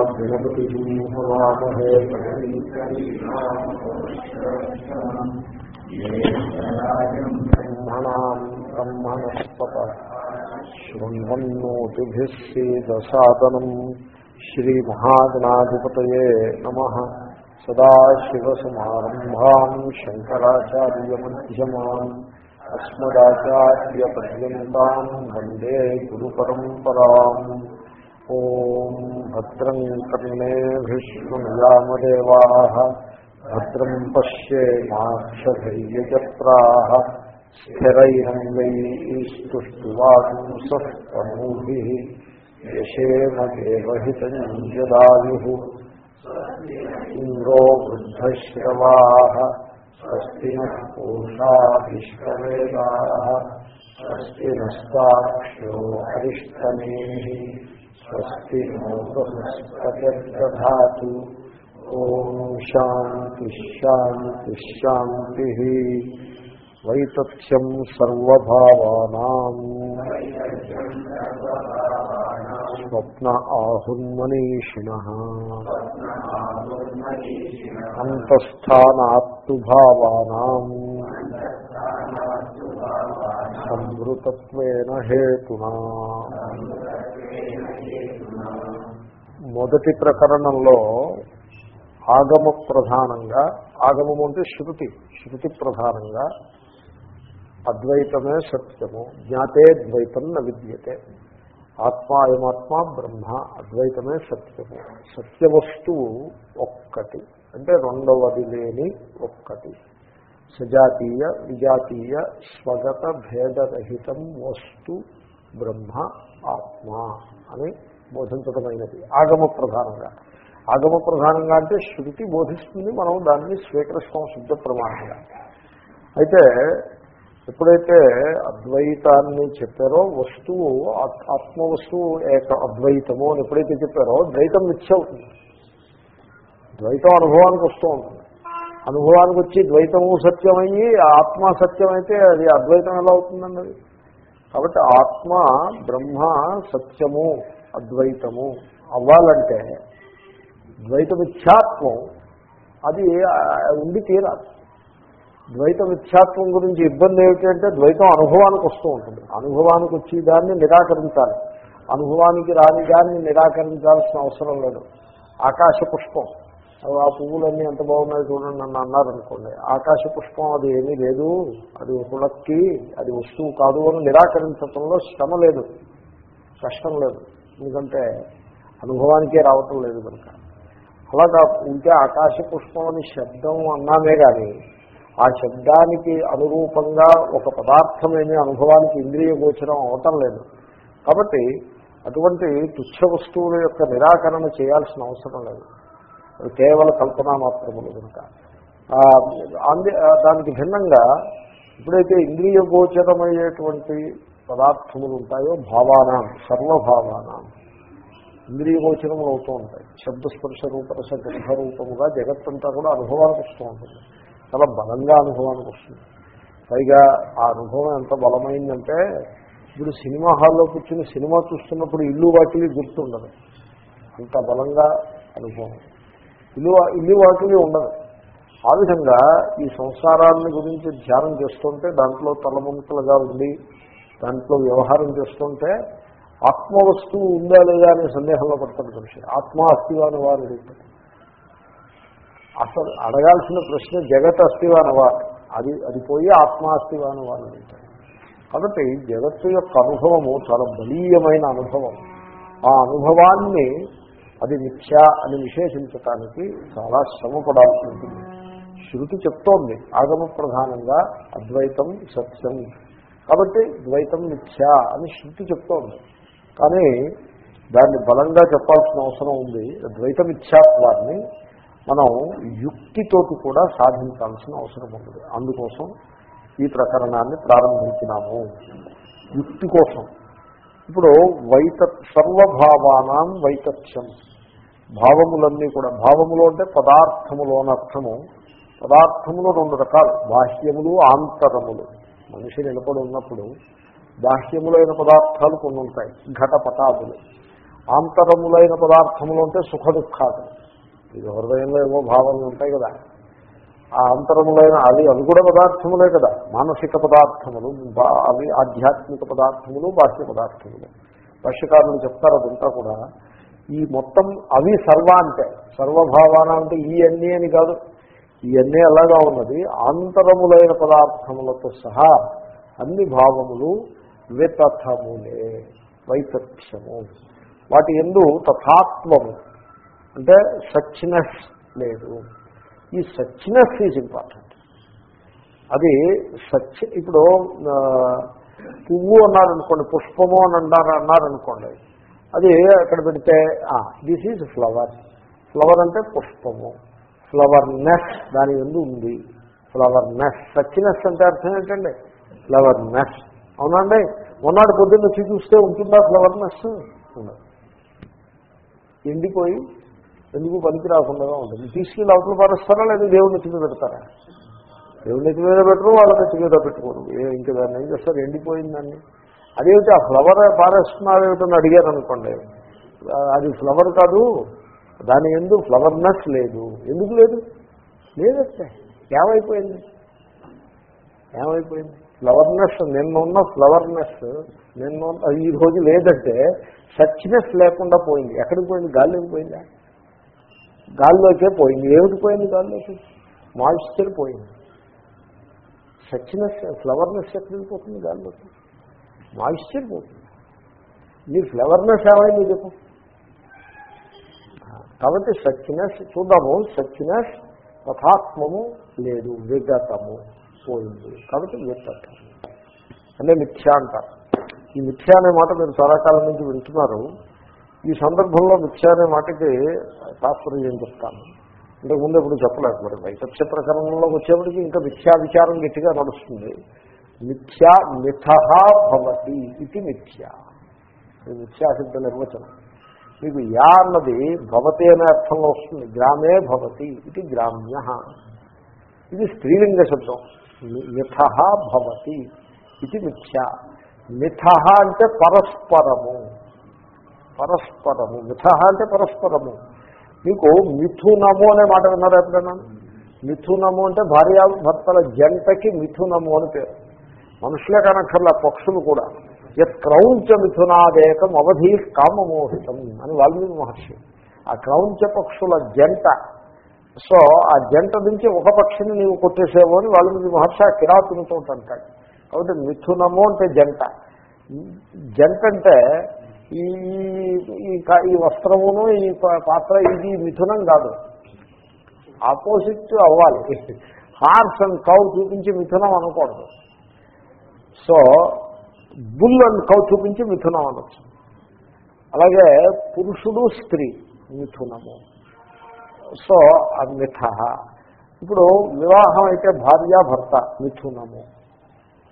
गणपतिं हवामहे ब्रह्मणां ब्रह्मणस्पत शृण्वन्नोतिभिः सीदसादनं श्रीमहागणाधिपतये नमः। सदाशिवसमारम्भां शङ्कराचार्यमध्यमान् अस्मदाचार्यपर्यन्तां वन्दे गुरुपरम्पराम्। ओम भद्रं कर्णेभिः शृणुयामदेवाः भद्रं पश्येमाक्षधैर्यजत्राः स्थिरैरङ्गैस्तुष्टुवांसस्तनूभिः यशेम देवहितं यदायुः। इन्द्रो वृद्धश्रवाः स्वस्ति नः पूषा विश्ववेदाः स्वस्ति नस्ताक्ष्यो अरिष्टनेमिः स्वस्ति नो बृहस्पतिर्दधातु। ओम शांति शांति शांति। वैतथ्यं सर्वभावानां स्वप्न आहुर्मनीषिणः अंतस्थानात्तु भावानां సంవృతత్వేన హేతునా। మొదటి ప్రకరణంలో ఆగమ ప్రధానంగా, ఆగమము అంటే శృతి, శృతి ప్రధానంగా అద్వైతమే సత్యము, జ్ఞాతే ద్వైతం న విద్యతే, ఆత్మ అయమాత్మ బ్రహ్మ, అద్వైతమే సత్యము. సత్యవస్తువు ఒక్కటి అంటే రెండవది లేని ఒక్కటి, సజాతీయ విజాతీయ స్వగత భేదరహితం వస్తు బ్రహ్మ ఆత్మ అని బోధించడమైనది ఆగమ ప్రధానంగా. ఆగమ ప్రధానంగా అంటే శృతి బోధిస్తుంది, మనం దాన్ని స్వీకరిస్తాం శుద్ధ ప్రమాణంగా. అయితే ఎప్పుడైతే అద్వైతాన్ని చెప్పారో, వస్తువు ఆత్మ వస్తువు ఏక అద్వైతము అని ఎప్పుడైతే చెప్పారో ద్వైతం మిథ్య అవుతుంది. ద్వైతం అనుభవానికి వస్తూ ఉంటుంది. అనుభవానికి వచ్చి ద్వైతము సత్యమయ్యి ఆత్మ సత్యమైతే అది అద్వైతం ఎలా అవుతుందండి అది? కాబట్టి ఆత్మ బ్రహ్మ సత్యము అద్వైతము అవ్వాలంటే ద్వైత మిథ్యాత్వం అది ఉండి తీరాలి. ద్వైత మిథ్యాత్వం గురించి ఇబ్బంది ఏమిటంటే ద్వైతం అనుభవానికి వస్తూ ఉంటుంది. అనుభవానికి వచ్చి దాన్ని నిరాకరించాలి, అనుభవానికి రాని దాన్ని నిరాకరించాల్సిన అవసరం లేదు. ఆకాశ పుష్పం, ఆ పువ్వులన్నీ ఎంత బాగున్నాయి చూడండి నన్ను అన్నారనుకోండి, ఆకాశ పుష్పం అది ఏమీ లేదు, అది హుళక్కి, అది వస్తువు కాదు అని నిరాకరించడంలో శ్రమ లేదు, కష్టం లేదు, ఎందుకంటే అనుభవానికే రావటం లేదు కనుక. అలాగా ఉంటే ఆకాశ పుష్పం అని శబ్దం అన్నామే కానీ ఆ శబ్దానికి అనురూపంగా ఒక పదార్థమేమీ అనుభవానికి ఇంద్రియ గోచరం అవటం లేదు. కాబట్టి అటువంటి తుచ్చ వస్తువుల యొక్క నిరాకరణ చేయాల్సిన అవసరం లేదు, కేవల కల్పనా మాత్రములు కనుక. దానికి భిన్నంగా ఎప్పుడైతే ఇంద్రియ గోచరమయ్యేటువంటి పదార్థములు ఉంటాయో భావానాం సర్వభావానాం ఇంద్రియ గోచరములు అవుతూ ఉంటాయి. శబ్దస్పర్శ రూపరస గంధ రూపముగా జగత్తంతా కూడా అనుభవానికి వస్తూ ఉంటుంది, చాలా బలంగా అనుభవానికి వస్తుంది. పైగా ఆ అనుభవం ఎంత బలమైందంటే ఇప్పుడు సినిమా హాల్లో కూర్చుని సినిమా చూస్తున్నప్పుడు ఇల్లు వాకిలి గుర్తుండదు, అంత బలంగా అనుభవం. ఇల్లు వాకిలి ఉండదు. ఆ విధంగా ఈ సంసారాన్ని గురించి ధ్యానం చేస్తుంటే, దాంట్లో తలముంకలుగా ఉండి దాంట్లో వ్యవహారం చేస్తుంటే ఆత్మవస్తువు ఉందా లేదా అనే సందేహంలో పడతాడు మనిషి. ఆత్మ అస్తివాని వారు అడుగుతాడు. అసలు అడగాల్సిన ప్రశ్న జగత్ అస్తివాని వారు, అది పోయి ఆత్మ అస్తివాని వారు అడుగుతాడు. కాబట్టి జగత్తు యొక్క అనుభవము చాలా బలీయమైన అనుభవం. ఆ అనుభవాన్ని అది మిథ్య అని విశేషించటానికి చాలా శ్రమపడాల్సి ఉంటుంది. శృతి చెప్తోంది ఆగమ ప్రధానంగా అద్వైతం సత్యం, కాబట్టి ద్వైతం మిథ్య అని శృతి చెప్తోంది. కానీ దాన్ని బలంగా చెప్పాల్సిన అవసరం ఉంది. ద్వైత మిథ్యాత్వాన్ని మనం యుక్తితోటి కూడా సాధించాల్సిన అవసరం ఉంది. అందుకోసం ఈ ప్రకరణాన్ని ప్రారంభించినాము, యుక్తి కోసం. ఇప్పుడు సర్వభావానాం వైతథ్యం, భావములన్నీ కూడా, భావములు అంటే పదార్థములు అని అర్థము. పదార్థములు రెండు రకాలు, బాహ్యములు ఆంతరములు. మనిషి నిలబడి ఉన్నప్పుడు బాహ్యములైన పదార్థాలు కొన్ని ఉంటాయి, ఘటపటాదులు. ఆంతరములైన పదార్థములు అంటే సుఖ దుఃఖాలు. ఇది హృదయంలో ఏవో భావనలు ఉంటాయి కదా, ఆ అంతరములైన అవి కూడా పదార్థములే కదా. మానసిక పదార్థములు అవి ఆధ్యాత్మిక పదార్థములు, బాహ్య పదార్థములు. భాష్యకారులు చెప్తారు అదంతా కూడా. ఈ మొత్తం అవి సర్వ అంటే సర్వభావాన అంటే ఇవన్నీ అని కాదు, ఇవన్నీ అలాగా ఉన్నది. ఆంతరములైన పదార్థములతో సహా అన్ని భావములు వితథములే, వైతథ్యము. వాటి యందు తథాత్వము అంటే సచ్నెస్ లేదు. ఈ సచ్నెస్ ఈజ్ ఇంపార్టెంట్. అది ఇప్పుడు పువ్వు అన్నారనుకోండి, పుష్పము అని అన్నారనుకోండి, అది అక్కడ పెడితే దిస్ ఈజ్ ఫ్లవర్. ఫ్లవర్ అంటే పుష్పము. ఫ్లవర్నెస్ దాని యందు ఉంది. ఫ్లవర్నెస్. సచ్నెస్ అంటే అర్థం ఏంటండి? ఫ్లవర్నెస్. అవునండి. మొన్నటి పొద్దున్న చూస్తే ఉంటుందా ఫ్లవర్నెస్? ఉండదు. ఎండిపోయి ఎందుకు పనికి రాకుండా ఉంటుంది. తీసుకెళ్ళి అవతల పారేస్తారా లేదా దేవుడి నెత్తి మీద పెడతారా? దేవుడి నెత్తి మీద పెట్టరు, వాళ్ళ నెత్తి మీద పెట్టుకోరు. ఇంకా దాన్ని ఏం చేస్తారు? ఎండిపోయిందాన్ని. అదేమిటి ఆ ఫ్లవర్ పారేస్తున్నారేమిటని అడిగారు అనుకోండి, అది ఫ్లవర్ కాదు, దాని ఎందుకు ఫ్లవర్నెస్ లేదు. ఎందుకు లేదు? లేదంటే ఏమైపోయింది? ఫ్లవర్నెస్ నిన్న ఫ్లవర్నెస్ ఈ రోజు లేదంటే సచ్నెస్ లేకుండా పోయింది. ఎక్కడికి పోయింది? గాల్లోకి పోయిందా? గాల్లోకే పోయింది. ఏమిటి పోయింది? గాల్లోకి మాయిశ్చర్ పోయింది. సచ్నెస్, ఫ్లవర్నెస్ ఎక్కడికి పోతుంది? గాల్లోకి మాయిశ్చర్ పోతుంది. నీ ఫ్లవర్నెస్ ఏమైంది చెప్పు. కాబట్టి సచ్నెస్ చూద్దాము. సచ్నెస్ తథాత్మము లేదు, విగతము పోయింది. కాబట్టి విగతము అంటే మిథ్య అంటారు. ఈ మిథ్య అనే మాట మీరు చాలా కాలం నుంచి వింటున్నారు. ఈ సందర్భంలో మిథ్య అనే మాటకి తాత్పర్యం చెప్తాను. ఇంతకుముందు ఎప్పుడు చెప్పలేదు. మరి వైసత్య ప్రకరణంలోకి వచ్చేప్పటికి ఇంకా మిథ్యా విచారం గట్టిగా నడుస్తుంది. మిథ్యా మిథః భవతి ఇది మిథ్య. ఇది మిథ్యాసిద్ధ నిర్వచనం. మీకు యా అన్నది భవతి అనే అర్థంలో వస్తుంది. గ్రామే భవతి ఇది గ్రామ్య. ఇది స్త్రీలింగ శబ్దం. మిథః భవతి ఇది మిథ్య. మిథః అంటే పరస్పరము. పరస్పరము. మిథః అంటే పరస్పరము. మీకు మిథునము అనే మాట విన్నారా ఎప్పుడన్నా? మిథునము అంటే భార్యాభర్తల జంటకి మిథునము అని పేరు. మనుషులే కానక్కర్లా, పక్షులు కూడా. యత్ క్రౌంచ మిథునాదేకం అవధి కామమోహితం అని వాల్మీకి మహర్షి. ఆ క్రౌంచ పక్షుల జంట. సో ఆ జంట నుంచి ఒక పక్షిని నీవు కొట్టేసేవో అని వాల్మీకి మహర్షి ఆ కిరాతునితో అంటాడు. కాబట్టి మిథునము అంటే జంట. జంట అంటే ఈ వస్త్రమును ఈ పాత్ర ఇది మిథునం కాదు, ఆపోజిట్ అవ్వాలి. హార్స్ అండ్ కౌ చూపించి మిథునం అనకూడదు. సో బుల్ అండ్ కౌ చూపించి మిథునం అనొచ్చు. అలాగే పురుషుడు స్త్రీ మిథునము. సో అది మిథః. ఇప్పుడు వివాహం అయితే భార్యాభర్త మిథునము.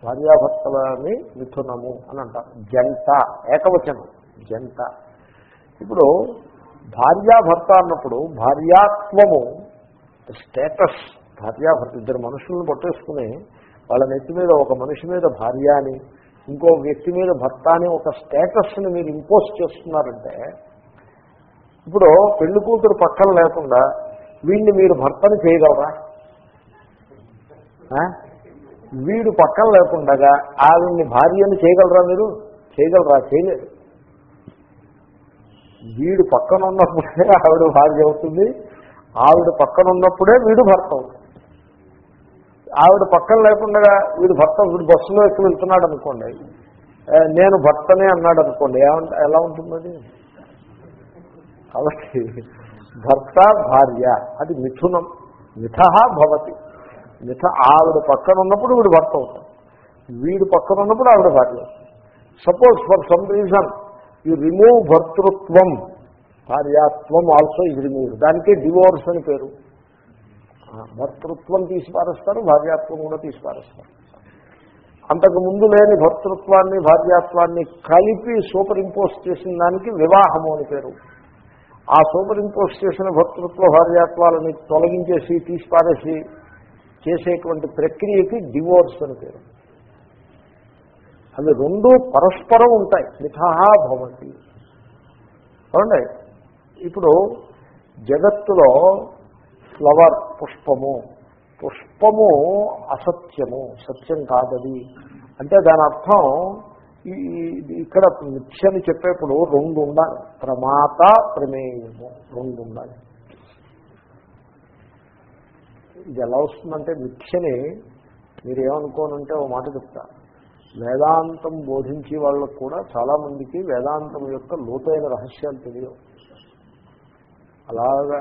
భార్యాభర్తలని మిథునము అని అంటారు. జంట ఏకవచనం జంట. ఇప్పుడు భార్యాభర్త అన్నప్పుడు భార్యాత్వము స్టేటస్. భార్యాభర్త ఇద్దరు మనుషులను పట్టేసుకుని వాళ్ళ నెత్తి మీద ఒక మనిషి మీద భార్య అని, ఇంకో వ్యక్తి మీద భర్త అని ఒక స్టేటస్ని మీరు ఇంపోజ్ చేస్తున్నారంటే, ఇప్పుడు పెళ్లి కూతురు పక్కన లేకుండా వీడిని మీరు భర్తని చేయగలరా? వీడు పక్కన లేకుండా ఆవిడ్ని భార్యని చేయగలరా? మీరు చేయగలరా? చేయలేరు. వీడు పక్కన ఉన్నప్పుడే ఆవిడ భార్య అవుతుంది, ఆవిడ పక్కన ఉన్నప్పుడే వీడు భర్త అవుతుంది. ఆవిడ పక్కన లేకుండా వీడు భర్త, వీడు బస్సులో ఎక్కి వెళ్తున్నాడు అనుకోండి, నేను భర్తనే అన్నాడు అనుకోండి, ఎలా ఉంటుంది అది? కాబట్టి భర్త భార్య అది మిథునం. మిథః భవతి. ఆవిడ పక్కన ఉన్నప్పుడు వీడు భర్త అవుతాడు, వీడు పక్కన ఉన్నప్పుడు ఆవిడ భార్య అవుతుంది. Suppose for some reason you remove భర్తృత్వం, భార్యాత్వం ఆల్సో ఇది రిమూవ్. దానికే డివోర్స్ అని పేరు. భర్తృత్వం తీసిపారేస్తారు, భార్యాత్వం కూడా తీసిపారేస్తారు. అంతకుముందు లేని భర్తృత్వాన్ని భార్యాత్వాన్ని కలిపి సూపర్ ఇంపోజ్ చేసిన దానికి వివాహము అని పేరు. ఆ సూపర్ ఇంపోజ్ చేసిన భర్తృత్వ భార్యాత్వాలని తొలగించేసి తీసిపారేసి చేసేటువంటి ప్రక్రియకి డివోర్స్ అని పేరు. అవి రెండు పరస్పరం ఉంటాయి. మిథః భవతి. చూడండి, ఇప్పుడు జగత్తులో ఫ్లవర్ పుష్పము అసత్యము, సత్యం కాదది అంటే దాని అర్థం ఇక్కడ మిథ్యని చెప్పేప్పుడు రెండు ఉండాలి, ప్రమాత ప్రమేయము రెండు ఉండాలి. ఇది ఎలా వస్తుందంటే మిథ్యని మీరు ఏమనుకోనంటే ఓ మాట చెప్తా, వేదాంతం బోధించే వాళ్ళకు కూడా చాలామందికి వేదాంతం యొక్క లోతైన రహస్యాలు తెలియవు. అలాగా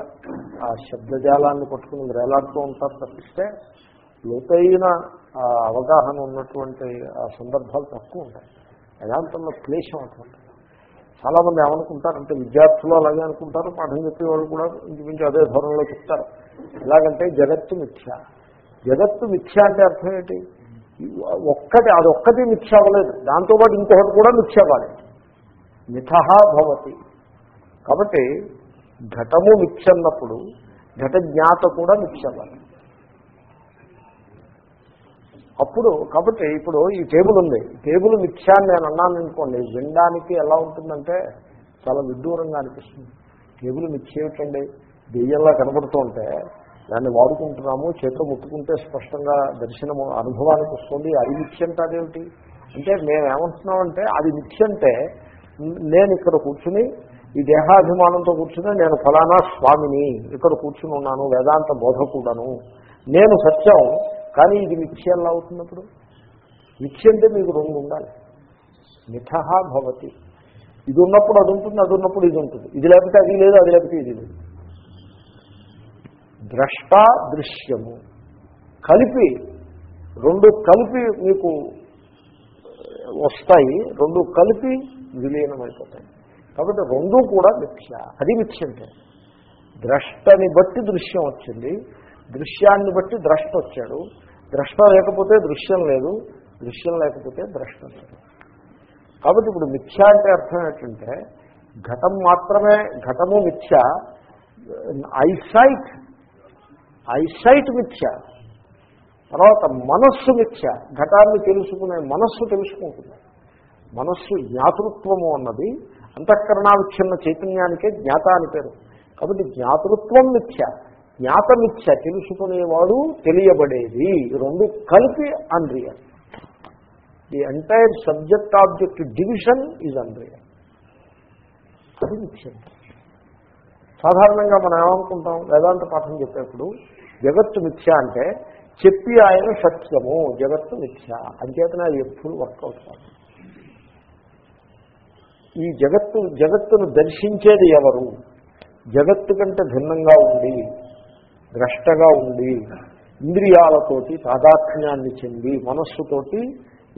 ఆ శబ్దజాలాన్ని పట్టుకుని వేలాడుతూ ఉంటారు తప్పిస్తే లోతైన అవగాహన ఉన్నటువంటి ఆ సందర్భాలు తక్కువ ఉంటాయి. వేదాంతంలో క్లేశం అటువంటి. చాలామంది ఏమనుకుంటారంటే విద్యార్థులు అలాగే అనుకుంటారు, పాఠం చెప్పేవాళ్ళు కూడా ఇంచుమించు అదే ధోరణిలో చెప్తారు. ఎలాగంటే జగత్తు మిథ్య. జగత్తు మిథ్య అంటే అర్థం ఏంటి? అదొక్కటి మిథ్య అవ్వలేదు, దాంతోపాటు ఇంకొకటి కూడా మిథ్య అవ్వాలి. మిథః భవతి. కాబట్టి ఘటము మిథ్య అన్నప్పుడు ఘట జ్ఞాత కూడా మిథ్య అవ్వాలి. అప్పుడు కాబట్టి ఇప్పుడు ఈ టేబుల్ ఉంది, టేబుల్ మిథ్య అని నేను అన్నాను అనుకోండి, వినడానికి ఎలా ఉంటుందంటే చాలా విడ్డూరంగా అనిపిస్తుంది. టేబుల్ మిథ్య ఏమిటండి, దెయ్యంలా కనబడుతూ ఉంటే దాన్ని వాడుకుంటున్నాము, చేతిలో ముట్టుకుంటే స్పష్టంగా దర్శనము అనుభవానికి వస్తుంది, అది మిథ్య అంటారేమిటి అంటే మేమేమంటున్నామంటే అది మిథ్య అంటే నేను ఇక్కడ కూర్చుని ఈ దేహాభిమానంతో కూర్చుని నేను ఫలానా స్వామిని ఇక్కడ కూర్చుని ఉన్నాను, వేదాంత బోధకుడను, నేను సత్యం, కానీ ఇది మిథ్య ఎలా అవుతున్నప్పుడు? మిథ్య అంటే మీకు రెండు ఉండాలి. మిథః భవతి. ఇది ఉన్నప్పుడు అది ఉంటుంది, అది ఉన్నప్పుడు ఇది ఉంటుంది, ఇది లేకపోతే అది లేదు, అది లేకపోతే ఇది లేదు. ద్రష్ట దృశ్యము కలిపి రెండు కలిపి మీకు వస్తాయి, రెండు కలిపి విలీనమైపోతాయి. కాబట్టి రెండు కూడా మిథ్య. అది మిథ్య అంటే ద్రష్టని బట్టి దృశ్యం వచ్చింది, దృశ్యాన్ని బట్టి ద్రష్ట వచ్చాడు, ద్రష్ట లేకపోతే దృశ్యం లేదు, దృశ్యం లేకపోతే ద్రష్ట లేదు. కాబట్టి ఇప్పుడు మిథ్య అంటే అర్థం ఏంటంటే ఘటం మాత్రమే, ఘటము మిథ్య, ఐసైట్ మిథ్య, తర్వాత మనస్సు మిథ్య. ఘటాన్ని తెలుసుకునే మనస్సు తెలుసుకుంటుంది. మనస్సు జ్ఞాతృత్వము అన్నది అంతఃకరణావిచ్ఛిన్న చైతన్యానికే జ్ఞాత అని పేరు. కాబట్టి జ్ఞాతృత్వం మిథ్య, జ్ఞాత మిథ్య, తెలుసుకునేవాడు తెలియబడేది, రెండు కలిపి unreal. The entire subject object division is unreal. అది మిథ్య. సాధారణంగా మనం ఏమనుకుంటాం వేదాంత పాఠం చెప్పేప్పుడు జగత్తు మిథ్య అంటే చెప్పి ఆయన సత్యము, జగత్తు మిథ్య అంచేతనే అది ఎప్పుడు వర్కౌట్ కాదు. ఈ జగత్తును దర్శించేది ఎవరు? జగత్తు కంటే భిన్నంగా ఉండి, ద్రష్టగా ఉండి, ఇంద్రియాలతోటి తాదాత్మ్యాన్ని చెంది, మనస్సుతోటి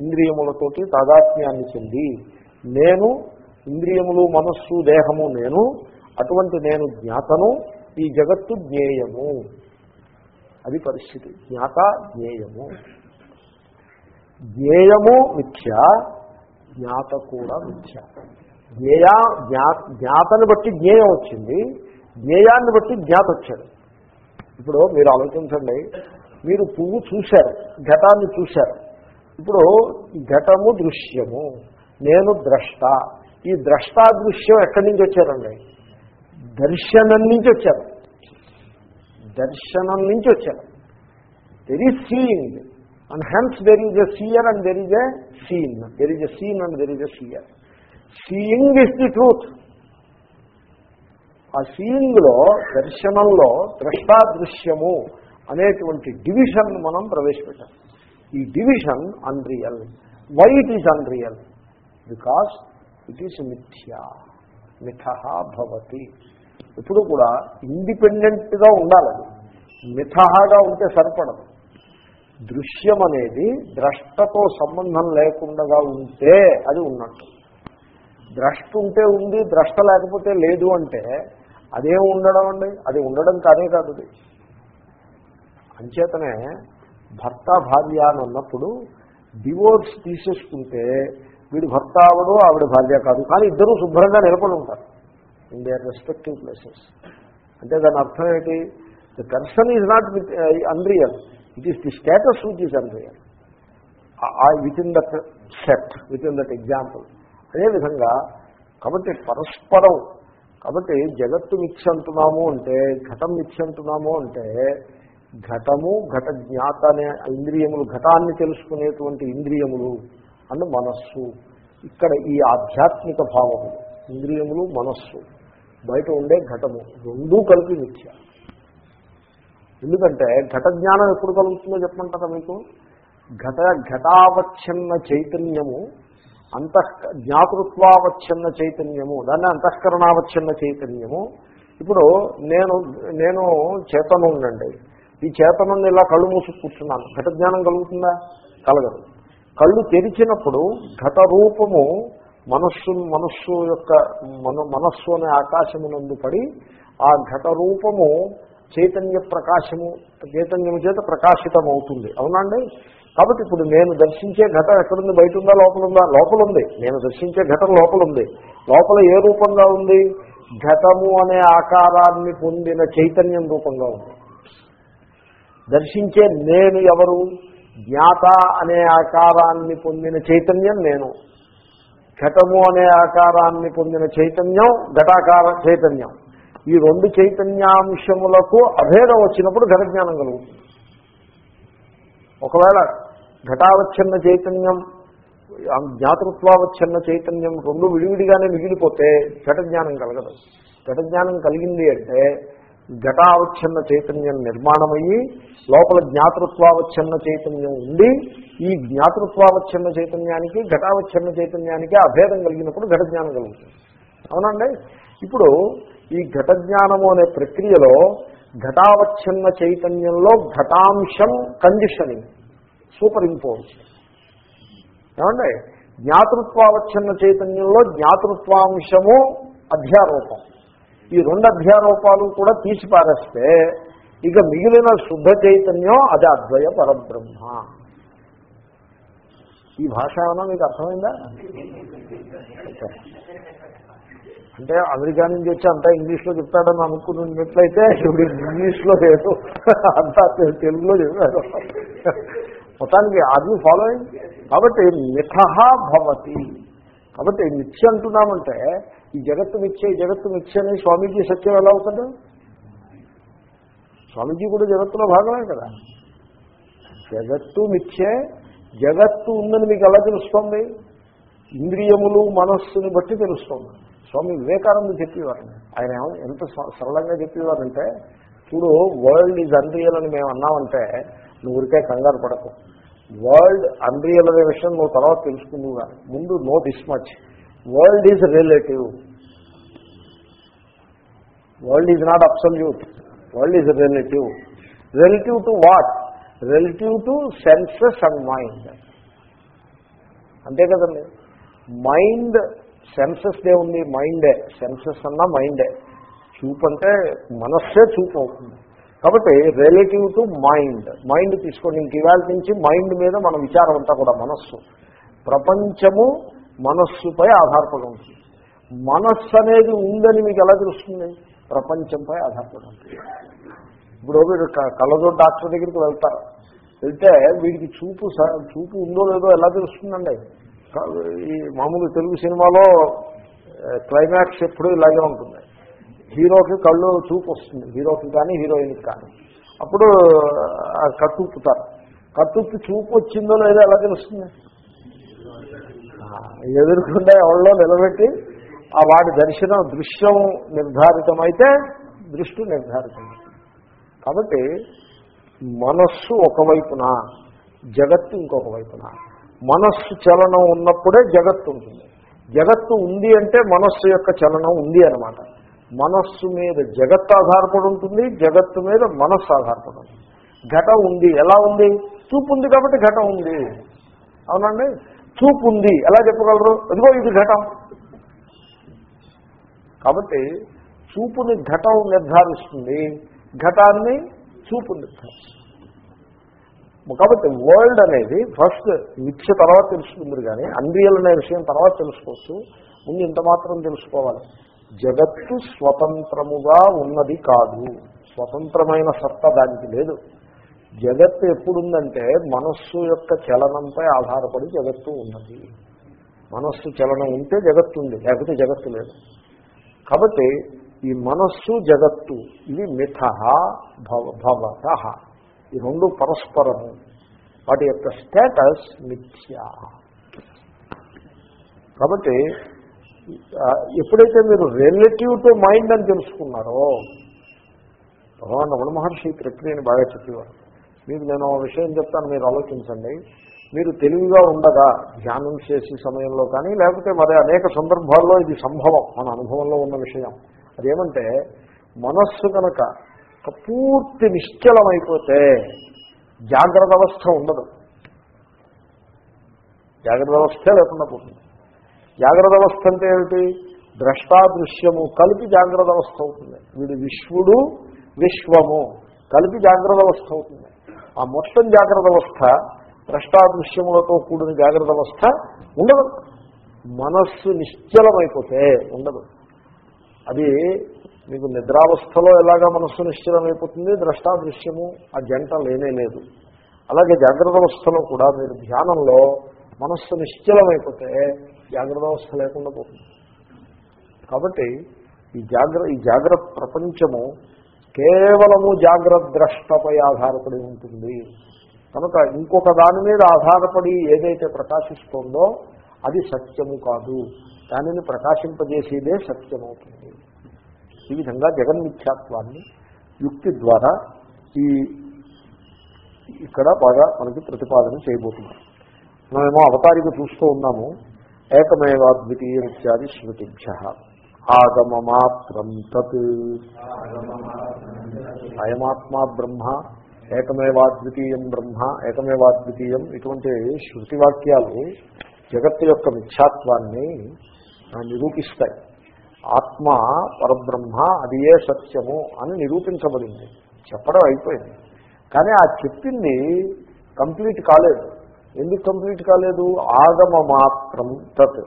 ఇంద్రియములతోటి తాదాత్మ్యాన్ని చెంది, నేను ఇంద్రియములు మనస్సు దేహము నేను, అటువంటి నేను జ్ఞాతను, ఈ జగత్తు జ్ఞేయము. అది పరిస్థితి. జ్ఞాత జ్ఞేయము. జ్ఞేయము మిథ్య, జ్ఞాత కూడా మిథ్య. జ్ఞాతని బట్టి జ్ఞేయం వచ్చింది, జ్ఞేయాన్ని బట్టి జ్ఞాత వచ్చాడు. ఇప్పుడు మీరు ఆలోచించండి, మీరు పువ్వు చూశారు, ఘటాన్ని చూశారు. ఇప్పుడు ఘటము దృశ్యము, నేను ద్రష్ట. ఈ ద్రష్టాదృశ్యం ఎక్కడి నుంచి వచ్చారండి? దర్శనం నుంచి వచ్చారు. దర్శనం నుంచి వచ్చారు. There is seeing and hence there is a seer and there is a scene. There is a scene and there is a seer. Seeing is the truth. ఆ సీయింగ్లో, దర్శనంలో ద్రష్టాదృశ్యము అనేటువంటి డివిజన్ మనం ప్రవేశపెట్టాం. ఈ division unreal. Why it is unreal? Because it is mithya. మిథః భవతి. ఇప్పుడు కూడా ఇండిపెండెంట్గా ఉండాలి. మిథఃగా ఉంటే సరిపడదు. దృశ్యం అనేది ద్రష్టతో సంబంధం లేకుండా ఉంటే అది ఉన్నట్టు. ద్రష్ట ఉంటే ఉంది, ద్రష్ట లేకపోతే లేదు అంటే అదేం ఉండడం అండి? అది ఉండడం కానే కాదు. అది అంచేతనే భర్త భార్య అని అన్నప్పుడు డివోర్స్ తీసేసుకుంటే వీడు భర్త అవడు, ఆవిడ భార్య కాదు, కానీ ఇద్దరూ శుభ్రంగా నిలబడి ఉంటారు ఇన్ దేర్ రెస్పెక్టివ్ ప్లేసెస్. అంటే దాని అర్థం ఏంటి? The person is not unreal, it is the status which is unreal with in that set, with in that example. అదేవిధంగా కాబట్టి పరస్పరం కాబట్టి జగత్తు మిథ్య అంటున్నాము అంటే, ఘటం మిథ్య అంటున్నాము అంటే, ఘటము ఘట జ్ఞాత అనే ఇంద్రియములు, ఘటాన్ని తెలుసుకునేటువంటి ఇంద్రియములు అన్న మనస్సు, ఇక్కడ ఈ ఆధ్యాత్మిక భావము, ఇంద్రియములు మనస్సు, బయట ఉండే ఘటము రెండూ కలిపి మిథ్య. ఎందుకంటే ఘట జ్ఞానం ఎప్పుడు కలుగుతుందో చెప్పమంటారా మీకు? ఘటావచ్ఛిన్న చైతన్యము, జ్ఞాతృత్వావచ్ఛిన్న చైతన్యము, దాన్ని అంతఃకరణావచ్ఛిన్న చైతన్యము. ఇప్పుడు నేను చేతనం ఉండండి, ఈ చేతనం ఇలా కళ్ళు మూసి కూర్చున్నాను, ఘట జ్ఞానం కలుగుతుందా? కలగదు. కళ్ళు తెరిచినప్పుడు ఘట రూపము మనస్సు యొక్క మనస్సు అనే ఆకాశమునందు పడి ఆ ఘట రూపము చైతన్య ప్రకాశము, చైతన్యము చేత ప్రకాశితమవుతుంది. అవునండి? కాబట్టి ఇప్పుడు నేను దర్శించే ఘటం ఎక్కడుంది? బయట ఉందా లోపల ఉందా? లోపల ఉంది. నేను దర్శించే ఘటం లోపల ఉంది. లోపల ఏ రూపంగా ఉంది? ఘటము అనే ఆకారాన్ని పొందిన చైతన్యం రూపంగా ఉంది. దర్శించే నేను ఎవరు? జ్ఞాత అనే ఆకారాన్ని పొందిన చైతన్యం నేను. ఘటము అనే ఆకారాన్ని పొందిన చైతన్యం ఘటాకార చైతన్యం. ఈ రెండు చైతన్యాంశములకు అభేదం వచ్చినప్పుడు ఘట జ్ఞానం కలుగుతుంది. ఒకవేళ ఘటావచ్ఛిన్న చైతన్యం, జ్ఞాతృత్వావచ్ఛిన్న చైతన్యం రెండు విడివిడిగానే మిగిలిపోతే ఘట జ్ఞానం కలగదు. ఘట జ్ఞానం కలిగింది అంటే ఘటావచ్ఛిన్న చైతన్యం నిర్మాణమయ్యి లోపల జ్ఞాతృత్వావచ్ఛిన్న చైతన్యం ఉండి, ఈ జ్ఞాతృత్వావచ్ఛిన్న చైతన్యానికి ఘటావచ్ఛిన్న చైతన్యానికి అభేదం కలిగినప్పుడు ఘట జ్ఞానం కలుగుతుంది. అవునండి? ఇప్పుడు ఈ ఘట జ్ఞానము అనే ప్రక్రియలో ఘటావచ్ఛిన్న చైతన్యంలో ఘటాంశం కండిషనింగ్, సూపర్ ఇంపోజ్. ఏమండి? జ్ఞాతృత్వావచ్ఛిన్న చైతన్యంలో జ్ఞాతృత్వాంశము అధ్యారోపం. ఈ రెండు అధ్యారోపాలు కూడా తీసి పారేస్తే ఇక మిగిలిన శుద్ధ చైతన్యం అది అద్వయ పరబ్రహ్మ. ఈ భాష ఏమన్నా మీకు అర్థమైందా? అంటే అమెరికా నుంచి వచ్చి అంతా ఇంగ్లీష్లో చెప్తాడని అనుకున్నట్లయితే ఇప్పుడు ఇంగ్లీష్లో లేదు, అంతా తెలుగులో చెప్పారు. మొత్తానికి అది ఫాలోయింగ్. కాబట్టి మిథః భవతి. కాబట్టి మిథ్య అంటున్నామంటే ఈ జగత్తు మిథ్య, ఈ జగత్తు మిథ్య అని స్వామీజీ సత్యం ఎలా అవుతుంది? స్వామీజీ కూడా జగత్తులో భాగమే కదా. జగత్తు మిథ్యే, జగత్తు ఉందని మీకు ఎలా తెలుస్తోంది? ఇంద్రియములు మనస్సుని బట్టి తెలుస్తోంది. స్వామి వివేకానంద చెప్పేవారు. ఆయన ఎంత సరళంగా చెప్పేవారంటే, చూడు వరల్డ్ ఈజ్ అన్రియల్ అని మేము అన్నామంటే నువ్వు ఊరికే కంగారు పడకు. వరల్డ్ అన్రియల్ అనే విషయం నువ్వు తర్వాత తెలుసుకుందువు కానీ ముందు know this much, world is relative. World is not absolute, world is relative. Relative to what? Relative to senses and mind. అంతే కదండి. మైండ్, సెన్సెస్ దే ఉంది, మైండే. సెన్సెస్ అన్నా మైండే. చూపు అంటే మనస్సే చూపు అవుతుంది. కాబట్టి రిలేటివ్ టు మైండ్. మైండ్ తీసుకోండి. ఇంక ఇవాళ నుంచి మైండ్ మీద మన విచారం అంతా కూడా మనస్సు. ప్రపంచము మనస్సుపై ఆధారపడి ఉంటుంది. మనస్సు అనేది ఉందని మీకు ఎలా తెలుస్తుంది? ప్రపంచంపై ఆధారపడి ఉంటుంది. ఇప్పుడు వీడు కళ్ళజోడు డాక్టర్ దగ్గరికి వెళ్తారు. వెళ్తే వీడికి చూపు ఉందో లేదో ఎలా తెలుస్తుందండి? ఈ మామూలు తెలుగు సినిమాలో క్లైమాక్స్ ఎప్పుడు ఇలాగే ఉంటుంది. హీరోకి కళ్ళు చూపు వస్తుంది, హీరోకి కానీ హీరోయిన్కి కానీ. అప్పుడు కట్టుప్పుతారు. కట్టుప్పి చూపు వచ్చిందో లేదో ఎలా తెలుస్తుంది? ఎదురుకుండా ఎవరిలో నిలబెట్టి ఆ వాడి దృశ్యం నిర్ధారితమైతే దృష్టి నిర్ధారితమైంది. కాబట్టి మనస్సు ఒకవైపున, జగత్తు ఇంకొక వైపున. మనస్సు చలనం ఉన్నప్పుడే జగత్తు ఉంటుంది. జగత్తు ఉంది అంటే మనస్సు యొక్క చలనం ఉంది అన్నమాట. మనస్సు మీద జగత్తు ఆధారపడి ఉంటుంది, జగత్తు మీద మనస్సు ఆధారపడి ఉంటుంది. ఘటం ఉంది. ఎలా ఉంది? చూపు ఉంది కాబట్టి ఘటం ఉంది. అవునండి? చూపు ఉంది ఎలా చెప్పగలరు? అదిగో ఇది ఘటం. కాబట్టి చూపుని ఘటం నిర్ధారిస్తుంది, ఘటాన్ని చూపు నిర్ధారిస్తుంది. కాబట్టి వరల్డ్ అనేది ఫస్ట్ మిథ్య తర్వాత తెలుసుకుందరు కానీ అన్రియల్ అనే విషయం తర్వాత తెలుసుకోవచ్చు. ముందు ఇంత మాత్రం తెలుసుకోవాలి. జగత్తు స్వతంత్రముగా ఉన్నది కాదు. స్వతంత్రమైన సత్తా దానికి లేదు. జగత్తు ఎప్పుడుందంటే మనస్సు యొక్క చలనంపై ఆధారపడి జగత్తు ఉన్నది. మనస్సు చలనం ఉంటే జగత్తు ఉంది, లేకపోతే జగత్తు లేదు. కాబట్టి ఈ మనస్సు జగత్తు ఇవి మిథ భవత, ఈ రెండు పరస్పరము, వాటి యొక్క స్టేటస్ మిథ్యా. కాబట్టి ఎప్పుడైతే మీరు రిలేటివ్ టు మైండ్ అని తెలుసుకున్నారో, భగవాన్ రమణ మహర్షి ప్రక్రియని బాగా చెప్పేవారు. మీకు నేను విషయం చెప్తాను, మీరు ఆలోచించండి. మీరు తెలివిగా ఉండగా ధ్యానం చేసే సమయంలో కానీ లేకపోతే మరి అనేక సందర్భాల్లో ఇది సంభవం, మన అనుభవంలో ఉన్న విషయం. అదేమంటే మనస్సు కనుక పూర్తి నిశ్చలమైపోతే జాగ్రత్త అవస్థ ఉండదు, జాగ్రత్త అవస్థే లేకుండా పోతుంది. జాగ్రత్త అవస్థ అంటే ఏమిటి? ద్రష్టాదృశ్యము కలిపి జాగ్రత్త అవస్థ అవుతుంది. వీడు విశ్వడు విశ్వము కలిపి జాగ్రత్త అవస్థ అవుతుంది. ఆ మొత్తం జాగ్రత్త అవస్థ ద్రష్టాదృశ్యములతో కూడిన జాగ్రత్త అవస్థ ఉండదు. మనస్సు నిశ్చలమైపోతే ఉండదు. అది మీకు నిద్రావస్థలో ఎలాగా మనస్సు నిశ్చలమైపోతుంది, ద్రష్టాదృశ్యము ఆ జంట లేనే లేదు. అలాగే జాగ్రత్త అవస్థలో కూడా మీరు ధ్యానంలో మనస్సు నిశ్చలమైపోతే జాగ్రత్త అవస్థ లేకుండా పోతుంది. కాబట్టి ఈ జాగ్రత్త ప్రపంచము కేవలము జాగ్రత్త ద్రష్టపై ఆధారపడి ఉంటుంది. కనుక ఇంకొక దాని మీద ఆధారపడి ఏదైతే ప్రకాశిస్తుందో అది సత్యము కాదు, దానిని ప్రకాశింపజేసేదే సత్యమవుతుంది. ఈ విధంగా జగన్మిథ్యాత్వాన్ని యుక్తి ద్వారా ఇక్కడ బాగా మనకి ప్రతిపాదన చేయబోతున్నాం. మనమేమో అవతారిక చూస్తూ ఉన్నాము. ఏకమేవాద్వితీయం ఇత్యాది స్మృతిభ్య ఆగమమాత్రం తత్ అయమాత్మా బ్రహ్మ, ఏకమేవాద్వితీయం బ్రహ్మ, ఏకమేవాద్వితీయం, ఇటువంటి శృతివాక్యాలు జగత్తు యొక్క మిథ్యాత్వాన్ని నిరూపిస్తాయి. ఆత్మ పరబ్రహ్మ, అది ఏ సత్యము అని నిరూపించబడింది, చెప్పడం అయిపోయింది. కానీ ఆ చెప్పింది కంప్లీట్ కాలేదు. ఎందుకు కంప్లీట్ కాలేదు? ఆగమ మాత్రం తత్,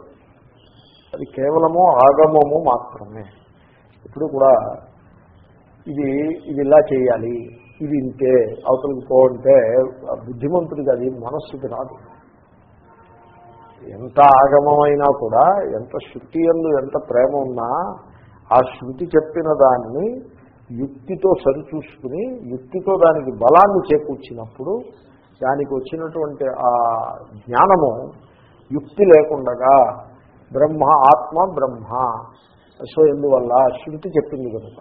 అది కేవలము ఆగమము మాత్రమే. ఇప్పుడు కూడా ఇది ఇలా చేయాలి, ఇది ఇంతే, అవతలకి పోవంటే బుద్ధిమంతుడికి అది మనస్సుకి రాదు. ఎంత ఆగమమైనా కూడా, ఎంత శృతి యందు ఎంత ప్రేమ ఉన్నా, ఆ శృతి చెప్పిన దాన్ని యుక్తితో సరిచూసుకుని యుక్తితో దానికి బలాన్ని చేకూర్చినప్పుడు దానికి వచ్చినటువంటి ఆ జ్ఞానము యుక్తి లేకుండగా బ్రహ్మ, ఆత్మ బ్రహ్మ. సో ఎందువల్ల శృతి చెప్పింది కనుక.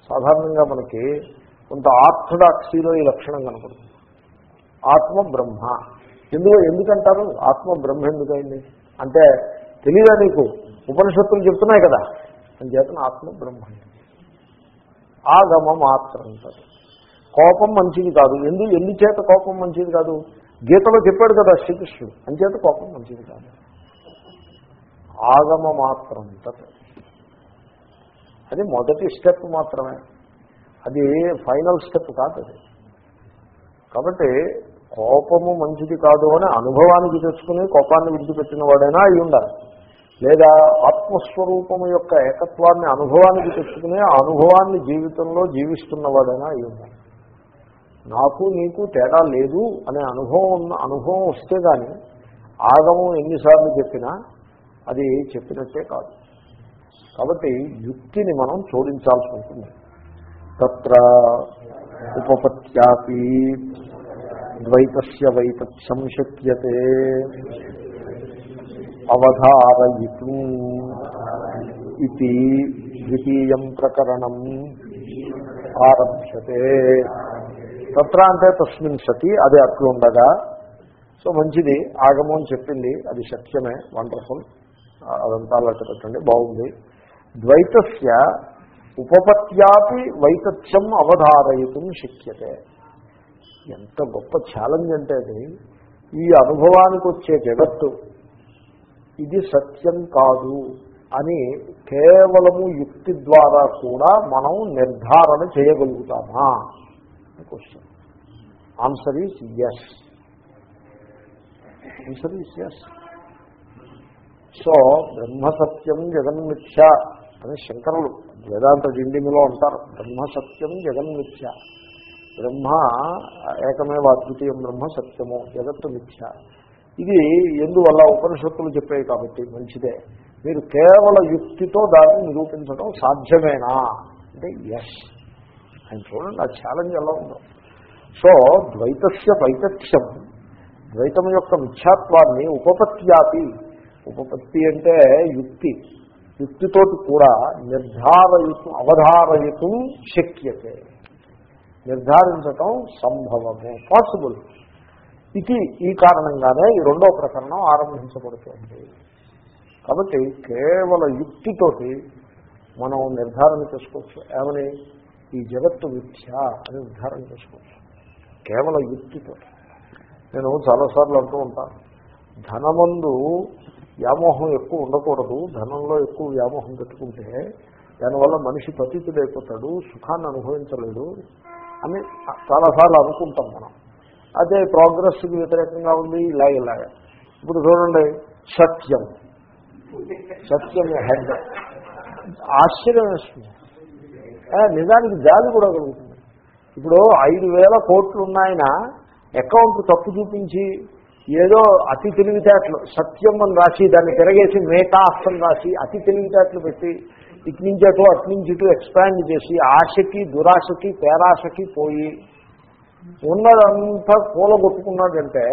సాధారణంగా మనకి కొంత ఆర్థడాక్సీలో ఈ లక్షణం కనపడుతుంది. ఆత్మ బ్రహ్మ ఎందుకంటారు? ఆత్మ బ్రహ్మ ఎందుకైంది అంటే తెలియదా నీకు? ఉపనిషత్తులు చెప్తున్నాయి కదా, అని చేతన ఆత్మ బ్రహ్మ. ఆగమ మాత్రం అంటారు. కోపం మంచిది కాదు. ఎందుచేత కోపం మంచిది కాదు? గీతలో చెప్పాడు కదా శ్రీకృష్ణుడు, అంచేత కోపం మంచిది కాదు. ఆగమ మాత్రం అది మొదటి స్టెప్ మాత్రమే, అది ఫైనల్ స్టెప్ కాదు అది. కాబట్టి కోపము మంచిది కాదు అని అనుభవానికి తెచ్చుకుని కోపాన్ని విడిచిపెట్టిన వాడైనా అయి ఉండాలి, లేదా ఆత్మస్వరూపము యొక్క ఏకత్వాన్ని అనుభవానికి తెచ్చుకుని ఆ అనుభవాన్ని జీవితంలో జీవిస్తున్నవాడైనా అయి ఉండాలి. నాకు నీకు తేడా లేదు అనే అనుభవం వస్తే కానీ ఆగమం ఎన్నిసార్లు చెప్పినా అది చెప్పినట్టే కాదు. కాబట్టి యుక్తిని మనం జోడించాల్సి ఉంటుంది. తత్ర ఉపపత్యాపి ద్వైతస్య వైతత్సం శక్యతే అవధారయితుం ఇది ద్వితీయం ప్రకరణం ఆరభ్యతే. తత్ర అంటే తస్మిన్ సతి, అదే అట్లుండగా. సో మంచిది, ఆగమం చెప్పింది, అది సత్యమే, వండర్ఫుల్, అదంతా అలా పెట్టండి, బాగుంది. ద్వైతస్య ఉపపత్యాపి వైతత్యం అవధారయితుం శక్యతే. ఎంత గొప్ప ఛాలెంజ్ అంటే అది. ఈ అనుభవానికి వచ్చే జగత్తు ఇది సత్యం కాదు అని కేవలము యుక్తి ద్వారా కూడా మనం నిర్ధారణ చేయగలుగుతామా? Question. Answer is yes. Answer is yes. So బ్రహ్మసత్యం జగన్మిథ్య అని శంకరులు వేదాంత జిండిమిలో అంటారు. బ్రహ్మసత్యం జగన్మిథ్య, బ్రహ్మ ఏకమేవ అద్వితీయం బ్రహ్మ సత్యము, జగత్తు మిథ్య. ఇది ఎందువల్ల ఉపనిషత్తులు చెప్పాయి కాబట్టి మంచిదే. మీరు కేవల యుక్తితో దాన్ని నిరూపించడం సాధ్యమేనా అంటే ఎస్. ఆయన చూడండి ఆ ఛాలెంజ్ ఎలా ఉందో. సో ద్వైతస్య వైతథ్యం, ద్వైతం యొక్క మిథ్యాత్వాన్ని ఉపపత్యాపి, ఉపపత్తి అంటే యుక్తి, యుక్తితోటి కూడా అవధారయితం శక్యతే, నిర్ధారించటం సంభవమే, పాసిబుల్. ఇది ఈ కారణంగానే ఈ రెండో ప్రకరణం ఆరంభించబడుతుంది. కాబట్టి కేవల యుక్తితోటి మనం నిర్ధారణ చేసుకోవచ్చు. ఏమని? ఈ జగత్తు మిథ్య అని నిర్ధారణ చేసుకోవచ్చు కేవల యుక్తితో. నేను చాలాసార్లు అంటూ ఉంటాను, ధనమందు వ్యామోహం ఎక్కువ ఉండకూడదు. ధనంలో ఎక్కువ వ్యామోహం పెట్టుకుంటే దానివల్ల మనిషి పతితుడైపోతాడు, సుఖాన్ని అనుభవించలేడు అని చాలాసార్లు అనుకుంటాం మనం. అదే ప్రోగ్రెస్కి వ్యతిరేకంగా ఉంది ఇలాగ. ఇప్పుడు చూడండి, సత్యం హెడ్ ఆశ్చర్యం వేస్తుంది. నిజానికి జాలి కూడా కలుగుతుంది. ఇప్పుడు 5,000 కోట్లు ఉన్నాయన అకౌంట్ తప్పు చూపించి ఏదో అతి తెలివితేటలు సత్యం అని రాసి దాన్ని తిరగేసి మేటా అర్థం రాసి అతి తెలివితేటలు పెట్టి ఇటు నుంచి అటు అటు నుంచి ఇటు ఎక్స్పాండ్ చేసి ఆశకి దురాశకి పేరాశకి పోయి ఉన్నదంతా కూలగొట్టుకున్నాడంటే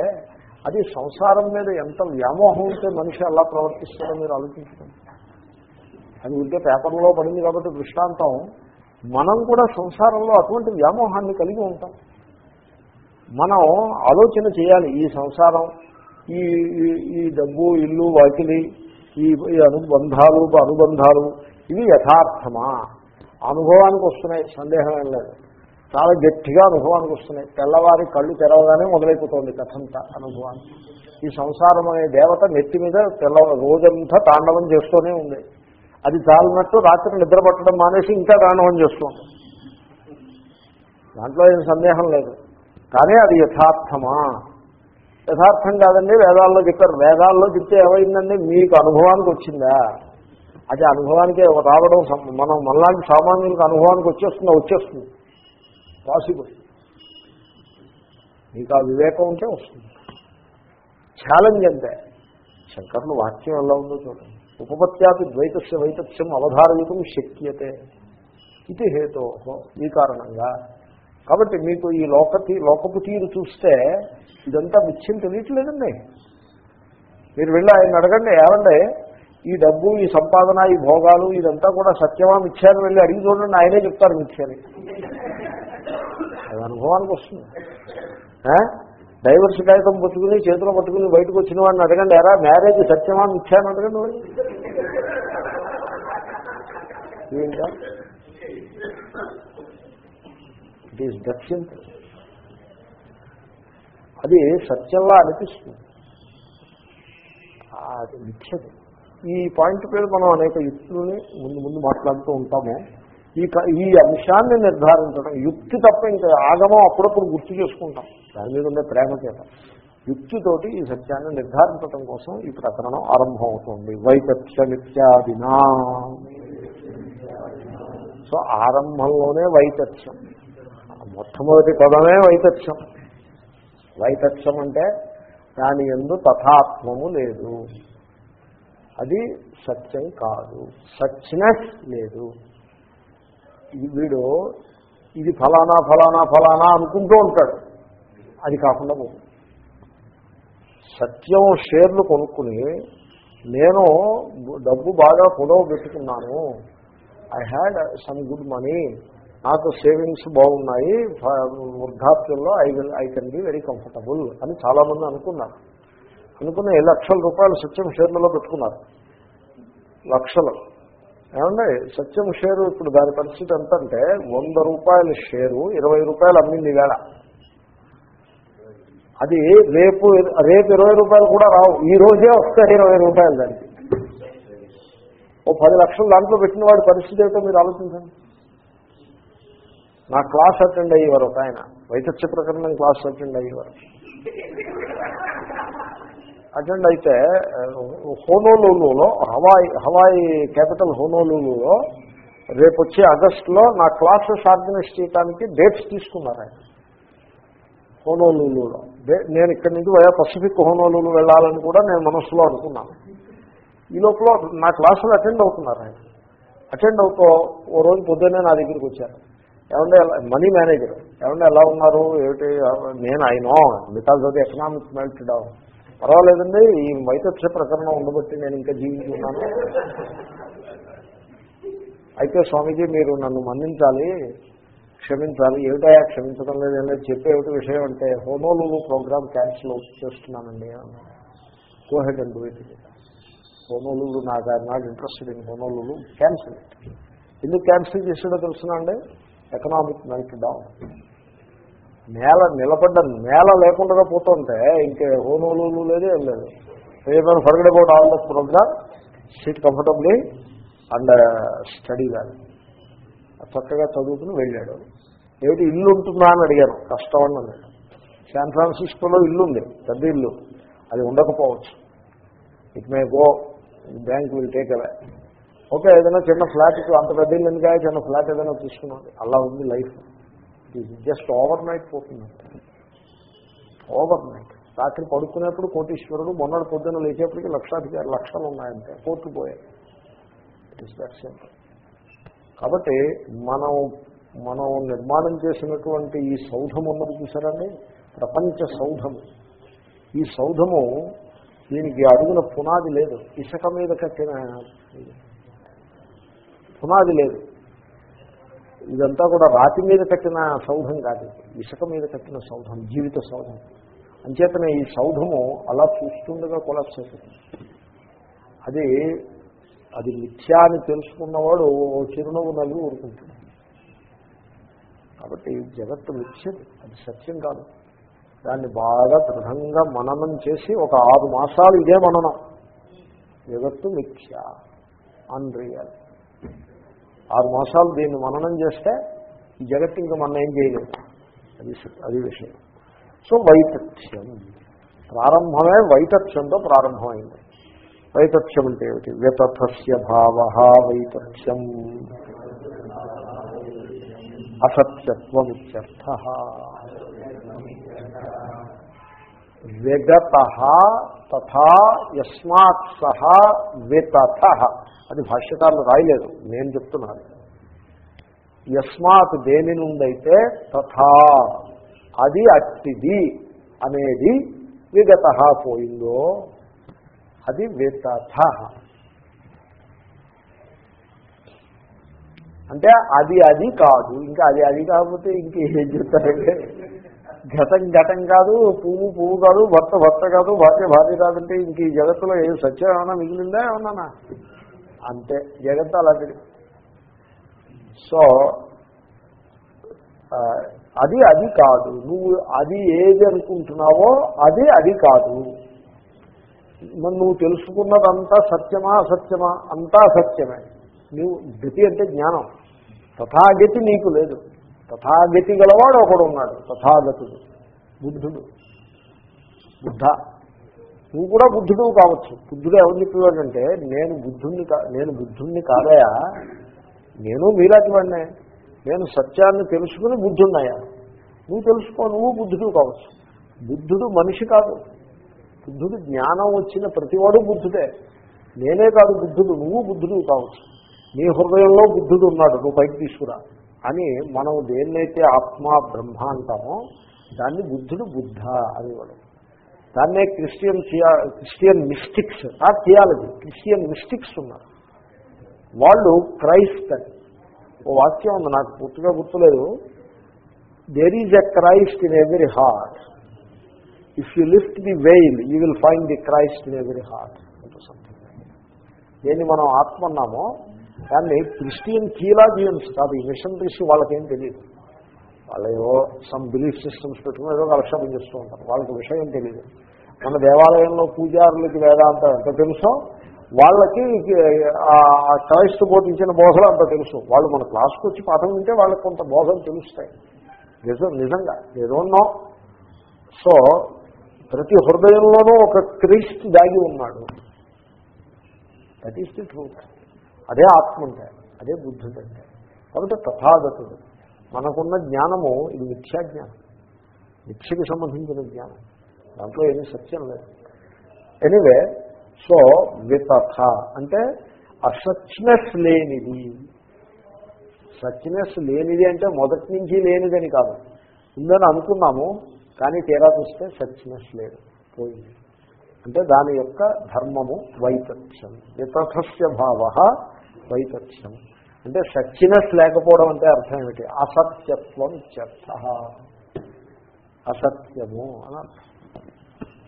అది సంసారం మీద ఎంత వ్యామోహం ఉంటే మనిషి అలా ప్రవర్తిస్తాడో మీరు ఆలోచించండి. అది ఉంటే పేపర్లో పడింది కాబట్టి దృష్టాంతం. మనం కూడా సంసారంలో అటువంటి వ్యామోహాన్ని కలిగి ఉంటాం. మనం ఆలోచన చేయాలి, ఈ సంసారం, ఈ డబ్బు, ఇల్లు, వాకిలి, ఈ అనుబంధాలు ఇవి యథార్థమా? అనుభవానికి వస్తున్నాయి, సందేహం ఏం లేదు. చాలా గట్టిగా అనుభవానికి వస్తున్నాయి. తెల్లవారి కళ్ళు తెరవగానే మొదలైపోతుంది కథంతా అనుభవానికి. ఈ సంసారం అనే దేవత నెత్తి మీద రోజంతా తాండవం చేస్తూనే ఉంది. అది చాలినట్టు రాత్రి నిద్ర పట్టడం మానేసి ఇంకా తాండవం చేస్తుంది. దాంట్లో ఏం సందేహం లేదు. కానీ అది యథార్థమా? యథార్థం కాదండి, వేదాల్లో చెప్పారు. వేదాల్లో చెప్తే ఏమైందండి? మీకు అనుభవానికి వచ్చిందా? అది అనుభవానికే రావడం మనం మనలాంటి సామాన్యులకు అనుభవానికి వచ్చేస్తుంది పాసిబుల్. మీకు ఆ వివేకం ఉంటే వస్తుంది. ఛాలెంజ్ అంతే. శంకర్లు వాక్యం ఎలా ఉందో చూడండి. ఉపపత్యాపి ద్వైతస్య వైతథ్యం అవధారయితం శక్యతే ఇది హేతో, ఈ కారణంగా. కాబట్టి మీకు ఈ లోకపు తీరు చూస్తే ఇదంతా మిథ్యం తెలియట్లేదండి. మీరు వెళ్ళి ఆయన అడగండి, ఏమండి ఈ డబ్బు, ఈ సంపాదన, ఈ భోగాలు ఇదంతా కూడా సత్యమా మిథ్యాన్ని వెళ్ళి అడిగి చూడండి, ఆయనే చెప్తారు మిథ్యని. అది అనుభవానికి వస్తుంది. డైవర్స్ కాగితం పట్టుకుని చేతిలో పట్టుకుని బయటకు వచ్చిన వాడిని అడగండి, ఎరా మ్యారేజ్ సత్యమా మిథ్యాన్ని అడగండి వాడు. ఏంటా ఇట్ ఈస్ దట్ సింపుల్. అది సత్యంలా అనిపిస్తుంది, అది మిథ్యది. ఈ పాయింట్ పేరు మనం అనేక యుక్తుల్ని ముందు మాట్లాడుతూ ఉంటాము. ఈ అంశాన్ని నిర్ధారించడం యుక్తి తప్ప ఇంకా ఆగమం అప్పుడప్పుడు గుర్తు చేసుకుంటాం దాని మీద ఉండే ప్రేమ చేత. యుక్తితోటి ఈ సత్యాన్ని నిర్ధారించడం కోసం ఈ ప్రకరణం ఆరంభం అవుతుంది. వైతథ్యమిత్యాదినా. సో ఆరంభంలోనే వైతథ్యం, మొట్టమొదటి పదమే వైతథ్యం. వైతథ్యం అంటే దాని యందు తథాత్మము లేదు, అది సత్యం కాదు, సచ్నెస్ లేదు. వీడు ఇది ఫలానా ఫలానా ఫలానా అనుకుంటూ ఉంటాడు, అది కాకుండా పోతుంది. సత్యం షేర్లు కొనుక్కుని నేను డబ్బు బాగా పొడవ పెట్టుకున్నాను, I had some good money, నాకు సేవింగ్స్ బాగున్నాయి, వృద్ధాప్యంలో I can be very comfortable అని చాలామంది అనుకున్నారు. అనుకుని లక్షల రూపాయలు సత్యం షేర్లలో పెట్టుకున్నారు, లక్షలు. ఏమంటే సత్యం షేరు ఇప్పుడు దాని పరిస్థితి ఎంత అంటే 100 రూపాయల షేరు 20 రూపాయలు అమ్మింది వేళ. అది రేపు 20 రూపాయలు కూడా రావు, ఈ రోజే వస్తాయి 20 రూపాయలు దానికి. ఓ 10 లక్షలు దాంట్లో పెట్టిన వాడి పరిస్థితి ఏమిటో మీరు ఆలోచించండి. నా క్లాస్ అటెండ్ అయ్యేవారు ఒక ఆయన, వైతథ్య ప్రకరణం క్లాస్ అటెండ్ అయ్యేవారు. అటెండ్ అయితే హోనోలూలులో, హవాయి క్యాపిటల్ హోనోలూలులో రేపు వచ్చే ఆగస్టులో నా క్లాసెస్ ఆర్గనైజ్ చేయడానికి డేట్స్ తీసుకున్నారు ఆయన హోనోలూలులో. నేను ఇక్కడి నుంచి పసిఫిక్ హోనోలూలు వెళ్ళాలని కూడా నేను మనస్సులో అనుకున్నాను. ఈ లోపల నా క్లాసులు అటెండ్ అవుతున్నారు ఆయన. అటెండ్ అవుతూ ఓ రోజు పొద్దున్నే నా దగ్గరికి వచ్చారు. ఏమంటే మనీ మేనేజర్, ఏమంటే ఎలా ఉన్నారు ఏమిటి? నేను అయినో because of the economic meltdown. పర్వాలేదండి, ఈ వైతస్య ప్రకరణం ఉండబట్టి నేను ఇంకా జీవించుకున్నాను. అయితే స్వామీజీ మీరు నన్ను మన్నించాలి, క్షమించాలి. ఏమిటా క్షమించడం లేదని చెప్పే ఏమిటి విషయం అంటే హోనోలులు ప్రోగ్రామ్ క్యాన్సిల్ చేస్తున్నానండి అన్నాను. Go ahead and do it. Honolulu నాకు I'm not interested in Honolulu, cancel it. ఎందుకు క్యాన్సిల్ చేసాడో తెలుసునండి, ఎకనామిక్ మెల్ట్ డౌన్. నేల లేకుండా పోతుంటే ఇంకే హోనోలులు లేదు ఏం లేదు. Forget about all the programme, sit comfortably and study value. చక్కగా చదువుకుని వెళ్ళాడు. ఏమిటి ఇల్లు ఉంటుందా అని అడిగాను. కష్టం అని అన్నాడు. శాన్ ఫ్రాన్సిస్కోలో ఇల్లు ఉంది, పెద్ద ఇల్లు. అది ఉండకపోవచ్చు. It may go, bank will take away. Okay, ఏదైనా చిన్న ఫ్లాట్, అంత పెద్ద ఇల్లు ఎందుకు, చిన్న ఫ్లాట్ ఏదైనా తీసుకున్నాడు. అలా ఉంది లైఫ్. జస్ట్ ఓవర్ నైట్ పోతుంది. Over night. రాత్రి పడుకునేప్పుడు కోటీశ్వరుడు, మొన్నటి పొద్దున్న లేచేప్పటికి లక్షలు ఉన్నాయంటే కోట్లు పోయాయి. It is that simple. కాబట్టి మనం నిర్మాణం చేసినటువంటి ఈ సౌధం ఉన్నది చూసారండి, ప్రపంచ సౌధము. ఈ సౌధము, దీనికి అడుగున పునాది లేదు, ఇసుక మీద కట్టిన పునాది లేదు. ఇదంతా కూడా రాతి మీద కట్టిన సౌధం కాదు, ఇసుక మీద కట్టిన సౌధం, జీవిత సౌధం. అంచేతనే ఈ సౌధము అలా చూస్తుండగా కొలాప్స్ అవుతుంది. అది మిథ్యా అని తెలుసుకున్నవాడు చిరునవ్వు నవ్వి ఊరుకుంటుంది. కాబట్టి జగత్తు మిథ్యది, అది సత్యం కాదు. దాన్ని బాగా దృఢంగా మననం చేసి ఒక 6 మాసాలు ఇదే మననం. జగత్తు మిథ్య, అన్రియల్. 6 మాసాలు దీన్ని మననం చేస్తే ఈ జగత్తు ఇంకా మనం ఏం చేయలేదు. అది విషయం. సో వైతథ్యం ప్రారంభమే వైతథ్యంతో ప్రారంభమైంది. వైతథ్యం అంటే ఏమిటి? వ్యతథస్య భావ వైతథ్యం అసత్యత్వమిత్యర్థ. విగతః తథా యస్మాత్ సహ వితథః. అది భాష్యకారులు రాయలేదు, నేను చెప్తున్నాను. యస్మాత్ దేని నుండైతే తథా అది అట్టిది అనేది విగతః పోయిందో అది వితథః. అంటే అది కాదు. ఇంకా అది కాకపోతే ఇంకేం చెప్తారంటే ఘటం కాదు, పువ్వు కాదు, భర్త కాదు, భార్య కాదంటే ఇంక ఈ జగత్తులో ఏం సత్యం ఏమన్నా మిగిలిందా? ఏమన్నా అంతే. జగత్తు అలాంటిది. సో అది కాదు. నువ్వు అది ఏది అనుకుంటున్నావో అది కాదు. మరి నువ్వు తెలుసుకున్నదంతా సత్యమా అసత్యమా? అంతా సత్యమే. నువ్వు గతి అంటే జ్ఞానం. తథాగతి నీకు లేదు. తథాగతి గలవాడు ఒకడు ఉన్నాడు, తథాగతుడు, బుద్ధుడు. బుద్ధ, నువ్వు కూడా బుద్ధుడు కావచ్చు. బుద్ధుడు ఎవరు చెప్పేవాడంటే నేను బుద్ధుణ్ణి కాదయా, నేను మీలాంటి వాడినే. నేను సత్యాన్ని తెలుసుకుని బుద్ధున్నాయా. నువ్వు తెలుసుకో, నువ్వు బుద్ధుడు కావచ్చు. బుద్ధుడు మనిషి కాదు. బుద్ధుడు జ్ఞానం వచ్చిన ప్రతివాడు బుద్ధుడే. నేనే కాదు బుద్ధుడు, నువ్వు బుద్ధుడు కావచ్చు. నీ హృదయంలో బుద్ధుడు ఉన్నాడు, నువ్వు పైకి తీసుకురా అని మనం దేన్నైతే ఆత్మ బ్రహ్మ అంటామో దాన్ని బుద్ధుడు బుద్ధ అనేవాడు. దాన్నే Christian mystics, not theology, Christian mystics ఉన్నారు. వాళ్ళు క్రైస్ట్ అని ఓ వాక్యం ఉంది, నాకు పూర్తిగా గుర్తులేదు. There is a Christ in every heart. If you lift the veil you will find the Christ in every heart. దేన్ని మనం ఆత్మ అన్నామో దాన్ని క్రిస్టియన్ థియాలజియన్స్ కాదు, ఈ మిషనరీస్ వాళ్ళకేం తెలియదు. వాళ్ళేవో సమ్ బిలీఫ్ సిస్టమ్స్ పెట్టుకుని ఏదో కాలక్షేపం చేస్తూ ఉంటారు, వాళ్ళకి విషయం తెలియదు. మన దేవాలయంలో పూజారులకి వేదాంతం ఎంత తెలుసో వాళ్ళకి క్రైస్త బోధించిన బోధలు అంత తెలుసు. వాళ్ళు మన క్లాస్కి వచ్చి పాఠం వింటే వాళ్ళకి కొంత బోధలు తెలుస్తాయి. నిజంగా ఏదోనో. సో ప్రతి హృదయంలోనూ ఒక క్రీస్తు దాగి ఉన్నాడు. That is the truth. అదే ఆత్మ అంటే, అదే బుద్ధుడు అంటే. కాబట్టి తథాగతుడు. మనకున్న జ్ఞానము ఇది మిథ్యా జ్ఞానం, మిథ్యకి సంబంధించిన జ్ఞానం. దాంట్లో ఏమీ సత్యం లేదు. ఎనీవే సో వితథ అంటే అసచ్నెస్ లేనిది. సచ్నెస్ లేనిది అంటే మొదటి నుంచి లేనిదని కాదు, ఉందని అనుకున్నాము కానీ తీరా చూస్తే సచ్నెస్ లేదు, పోయింది. అంటే దాని యొక్క ధర్మము వైతథ్యం. వితథస్య భావ వైతథ్యం అంటే సచ్నెస్ లేకపోవడం అంటే అర్థం ఏమిటి? అసత్యత్వం ఇత్యర్థ. అసత్యము అని అర్థం.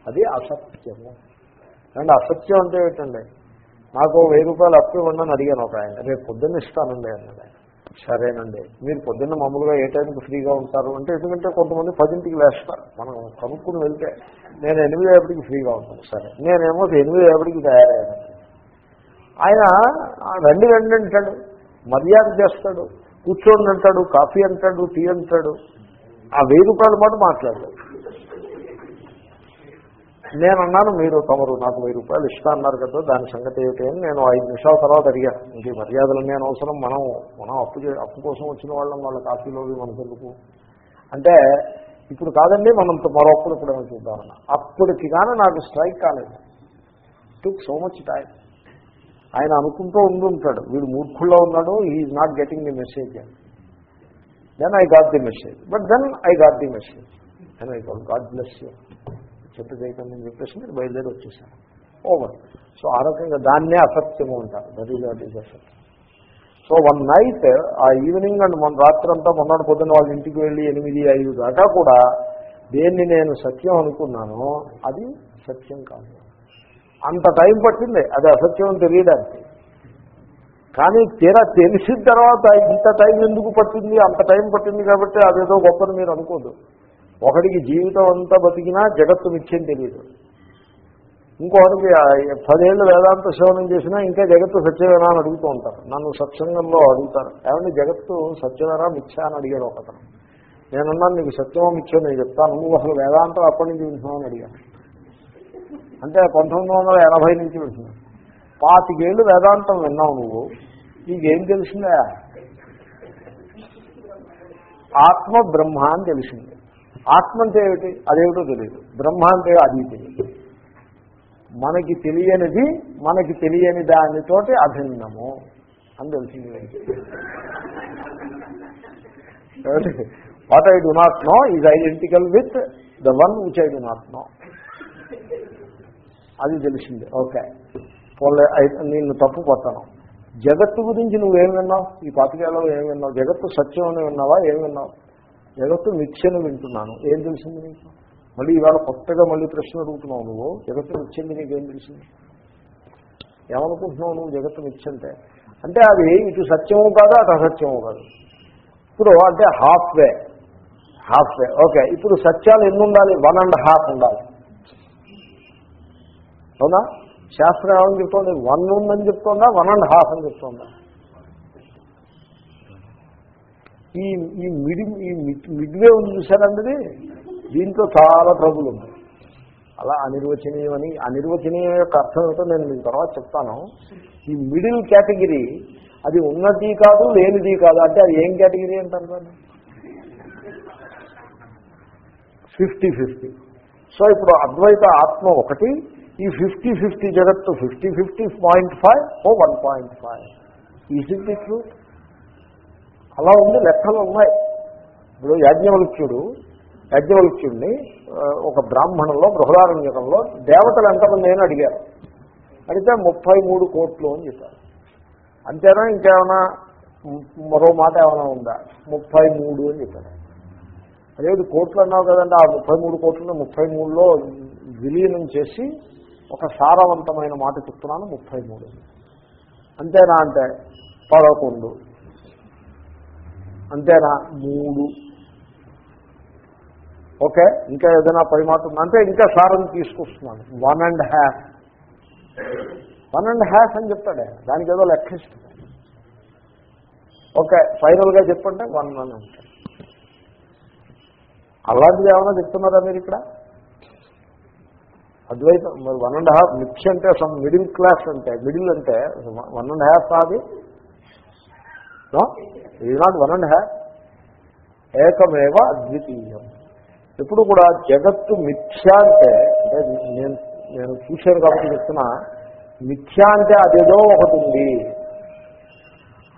అది అసత్యము. అండ్ అసత్యం అంటే ఏమిటండి? నాకు 1000 రూపాయలు అప్పు ఇవ్వండి అని అడిగాను ఒక ఆయన. రేపు పొద్దున్న ఇస్తానండి అన్నాడు. సరేనండి, మీరు పొద్దున్న మామూలుగా ఏ టైంకి ఫ్రీగా ఉంటారు అంటే, ఎందుకంటే కొంతమంది 10ంటికి లేస్తారు, మనం కనుక్కుని వెళ్తే నేను 8 అయ్యేపటికి ఫ్రీగా ఉంటాను. సరే, నేనేమో 8 అయ్యేపటికి తయారయ్యాను. ఆయన రండి అంటాడు, మర్యాద చేస్తాడు, కూర్చోండి అంటాడు, కాఫీ అంటాడు, టీ అంటాడు. ఆ 1000 రూపాయల మాట మాట్లాడాడు. నేను అన్నాను, మీరు తమరు నాకు 1000 రూపాయలు ఇస్తా అన్నారు కదా, దాని సంగతి ఏమిటి అని నేను 5 నిమిషాల తర్వాత అడిగాను. ఇంక మర్యాదలన్నీ అనవసరం, మనం అప్పు కోసం వచ్చిన వాళ్ళం, వాళ్ళ కాఫీలో మనకెందుకు అంటే, ఇప్పుడు కాదండి మనం మరొకప్పుడు ఇప్పుడేమో చూద్దామన్నా. అప్పటికి కానీ నాకు స్ట్రైక్ కాలేదు. Took so much time. ఆయన అనుకుంటూ ఉండుంటాడు, వీడు మూర్ఖుల్లో ఉన్నాడు, is not getting the message. Then I got the message. But then I got the message. Then I got God bless you చెప్పి చేయకండి అని చెప్పేసి మీరు బయలుదేరి వచ్చేసాను. ఓవర్. సో ఆ రకంగా దాన్నే అసత్యము అంటారు. దట్ ఈజ్ అసత్యం. సో వన్ నైట్, ఆ ఈవినింగ్ అండ్ రాత్రంతా మొన్నటి పొద్దున్న వాళ్ళ ఇంటికి వెళ్ళి 8-5 దాకా కూడా దేన్ని నేను సత్యం అనుకున్నానో అది సత్యం కాదు. అంత టైం పట్టింది అది అసత్యం అని తెలియడానికి. కానీ తీరా తెలిసిన తర్వాత ఇంత టైం ఎందుకు పట్టింది? అంత టైం పట్టింది కాబట్టి అదేదో గొప్పని మీరు అనుకోదు. ఒకడికి జీవితం అంతా బతికినా జగత్తు మిథ్యం తెలియదు. ఇంకొకరికి 10 ఏళ్ళు వేదాంత శ్రవణం చేసినా ఇంకా జగత్తు సత్యమేనా అని అడుగుతూ ఉంటారు. నన్ను సత్సంగంలో అడుగుతారు, ఏమంటే జగత్తు సత్యమేనా మిథ్యా అని అడిగాడు ఒకతను. నేనున్నాను, నీకు సత్యమో మిథ్యో నేను చెప్తాను, నువ్వు అసలు వేదాంతం అప్పటి నుంచి వింటున్నావు అని అడిగాను. అంటే 1980 నుంచి వింటున్నాను. 25 ఏళ్ళు వేదాంతం విన్నావు నువ్వు, నీకేం తెలిసిందా? ఆత్మ బ్రహ్మ అని తెలిసింది. ఆత్మ అంటే ఏమిటి? అదేమిటో తెలియదు. బ్రహ్మ అంటే అది తెలియదు. మనకి తెలియనిది మనకి తెలియని దానితోటి అభిన్నము అని తెలిసింది. What I do not know is identical with the one which I do not know. అది తెలిసింది. ఓకే, నేను తప్పు పట్టాను. జగత్తు గురించి నువ్వేం విన్నావు? ఈ 25 ఏళ్ళలో ఏం విన్నావు? జగత్తు సత్యం అని విన్నావా? ఏం విన్నావు? జగత్తు మిథ్యను వింటున్నాను. ఏం తెలిసింది నీకు? మళ్ళీ ఇవాళ కొత్తగా మళ్ళీ ప్రశ్న అడుగుతున్నావు నువ్వు. జగత్తు మిథ్యంది నీకేం తెలిసింది? ఏమనుకుంటున్నావు నువ్వు జగత్తు మిథ్యంటే? అంటే అది ఇటు సత్యము కాదు, అటు అసత్యము కాదు. ఇప్పుడు అంటే హాఫ్ వే. ఓకే, ఇప్పుడు సత్యాలు ఎన్ని ఉండాలి? 1.5 ఉండాలి. అవునా? శాస్త్రం ఏమని చెప్తోంది? 1 ఉందని చెప్తోందా, 1.5 అని చెప్తోందా? ఈ మిడ్వే ఉంది చూసారండి, దీంట్లో చాలా ట్రబుల్ ఉంది. అలా అనిర్వచనీయం అని, అనిర్వచనీయం యొక్క అర్థం ఏమిటో నేను మీకు తర్వాత చెప్తాను. ఈ మిడిల్ కేటగిరీ అది ఉన్నది కాదు, లేనిది కాదు. అంటే అది ఏం కేటగిరీ అంటారు దాన్ని? 50-50. సో ఇప్పుడు అద్వైత ఆత్మ ఒకటి, ఈ 50-50 జగత్తు 50-50.5 ఓ 1.5. Is it the truth? అలా ఉంది, లెక్కలు ఉన్నాయి. ఇప్పుడు యాజ్ఞవల్క్యుడిని ఒక బ్రాహ్మణంలో బృహదారణ్యకంలో దేవతలు ఎంతమంది అని అడిగారు. అడిగితే 33 కోట్లు అని చెప్పారు. అంతేనా? ఇంకేమైనా మరో మాట ఏమైనా ఉందా? 33 అని చెప్పారు. అదేవిధ కోట్లు అన్నావు కదండి, ఆ 33 కోట్లను 33లో విలీనం చేసి ఒక సారవంతమైన మాట చెప్తున్నాను, 33. అంతేనా అంటే 11. అంతేనా? 3. ఓకే, ఇంకా ఏదైనా పై మాట ఉందంటే ఇంకా సారం తీసుకొస్తున్నాను. 1.5 అని చెప్తాడే, దానికి ఏదో లెక్కిస్తుంది. ఓకే, ఫైనల్గా చెప్పంటే 1 అని ఉంటాయి. అలాంటిది ఏమైనా చెప్తున్నారా మీరు ఇక్కడ? అద్వైతం మరి 1.5 మిథ్య అంటే సమ్ మిడిల్ క్లాస్ అంటే, మిడిల్ అంటే 1.5 కాదు. ఇది నాట్ 1.5. ఏకమేవ అద్వితీయం. ఎప్పుడు కూడా జగత్తు మిథ్య అంటే నేను చూశాను కాబట్టి చెప్తున్నా, మిథ్య అంటే అదేదో ఒకటి ఉంది,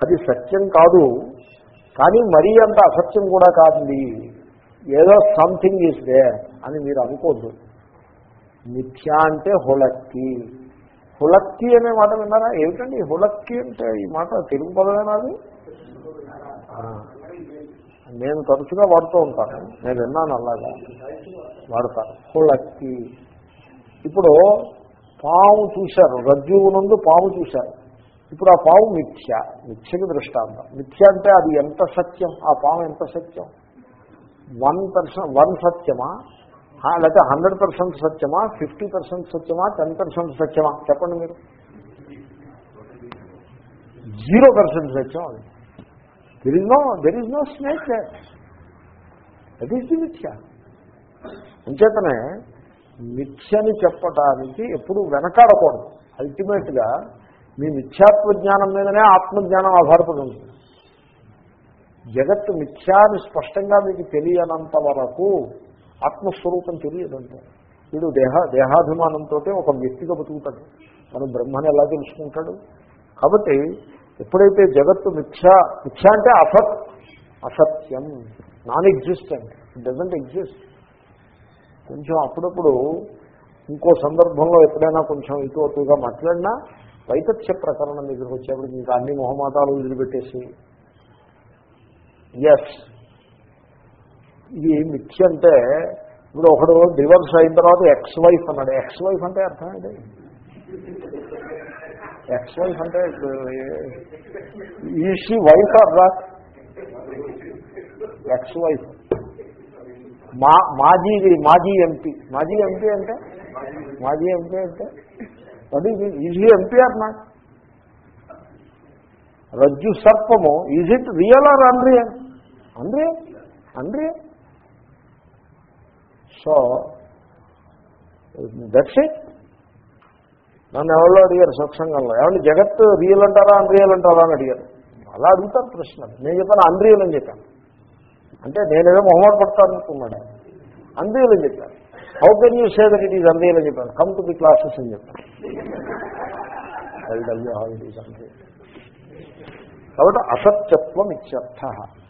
అది సత్యం కాదు కానీ మరీ అంత అసత్యం కూడా కాదండి, ఏదో సంథింగ్ ఈజ్ దేర్ అని మీరు అనుకోద్దు. మిథ్య అంటే హుళక్కి. హుళక్కి అనే మాట విన్నారా? ఏమిటండి హుళక్కి అంటే? ఈ మాట తెలుగు పదమేనా అది? నేను తరచుగా వాడుతూ ఉంటాను, నేను విన్నాను అలాగా వాడతాను. హుళక్కి. ఇప్పుడు పాము చూశారు, రజ్జువు నందు పాము చూశారు. ఇప్పుడు ఆ పాము మిథ్య, మిథ్యకి దృష్టాంతం. మిథ్య అంటే అది ఎంత సత్యం, ఆ పాము ఎంత సత్యం? 1% సత్యమా, లేకపోతే 100% సత్యమా, 50% సత్యమా, 10% సత్యమా? చెప్పండి మీరు. 0% సత్యం అది. There is no snake there. That is the mithya. అంచేతనే మిథ్యని చెప్పటానికి ఎప్పుడు వెనకాడకూడదు. అల్టిమేట్గా మీ మిథ్యాత్వ జ్ఞానం మీదనే ఆత్మజ్ఞానం ఆధారపడి ఉంటుంది. జగత్తు మిథ్యాన్ని స్పష్టంగా మీకు తెలియనంత వరకు ఆత్మస్వరూపం తెలియదంటే వీడు దేహాభిమానంతో ఒక వ్యక్తిగా బతుకుతాడు. తను బ్రహ్మని ఎలా తెలుసుకుంటాడు? కాబట్టి ఎప్పుడైతే జగత్తు మిథ్య అంటే అసత్యం, non existent, it doesn't exist. కొంచెం అప్పుడప్పుడు ఇంకో సందర్భంలో ఎప్పుడైనా కొంచెం ఇటు అటుగా మాట్లాడినా వైతథ్య ప్రకరణం దగ్గరికి వచ్చేప్పటికి ఇంకా అన్ని మొహమాటాలు వదిలిపెట్టేసి ఎస్ ఇది మిథ్య అంటే, ఇప్పుడు ఒకడు డివర్స్ అయిన తర్వాత ఎక్స్ వైఫ్ అన్నాడు. ఎక్స్ వైఫ్ అంటే అర్థం ఏంటి? ఎక్స్ వైఫ్ అంటే is she wife or not? Ex wife. మాజీ ఎంపీ అంటే ఈజీ ఎంపీ ఆర్ నాట్? రజ్జు సర్పము, is it real or unreal? Unreal. So that's it. నన్ను ఎవరో అడిగారు సత్సంగంలో, ఏమంటే జగత్తు రియల్ అంటారా అన్రియల్ అంటారా అని అడిగారు. అలా అడుగుతారు ప్రశ్నలు. నేను చెప్పాను అన్రియల్ అని చెప్పాను. అంటే నేనేదో మొహమాట పడతాను అనుకున్నాడు. అన్రియల్ అని చెప్పాను. How can you say that it is unreal అని చెప్పాను. కమ్ టు ది క్లాసెస్ అని చెప్పాను. కాబట్టి అసత్యత్వం ఇత్యర్థ.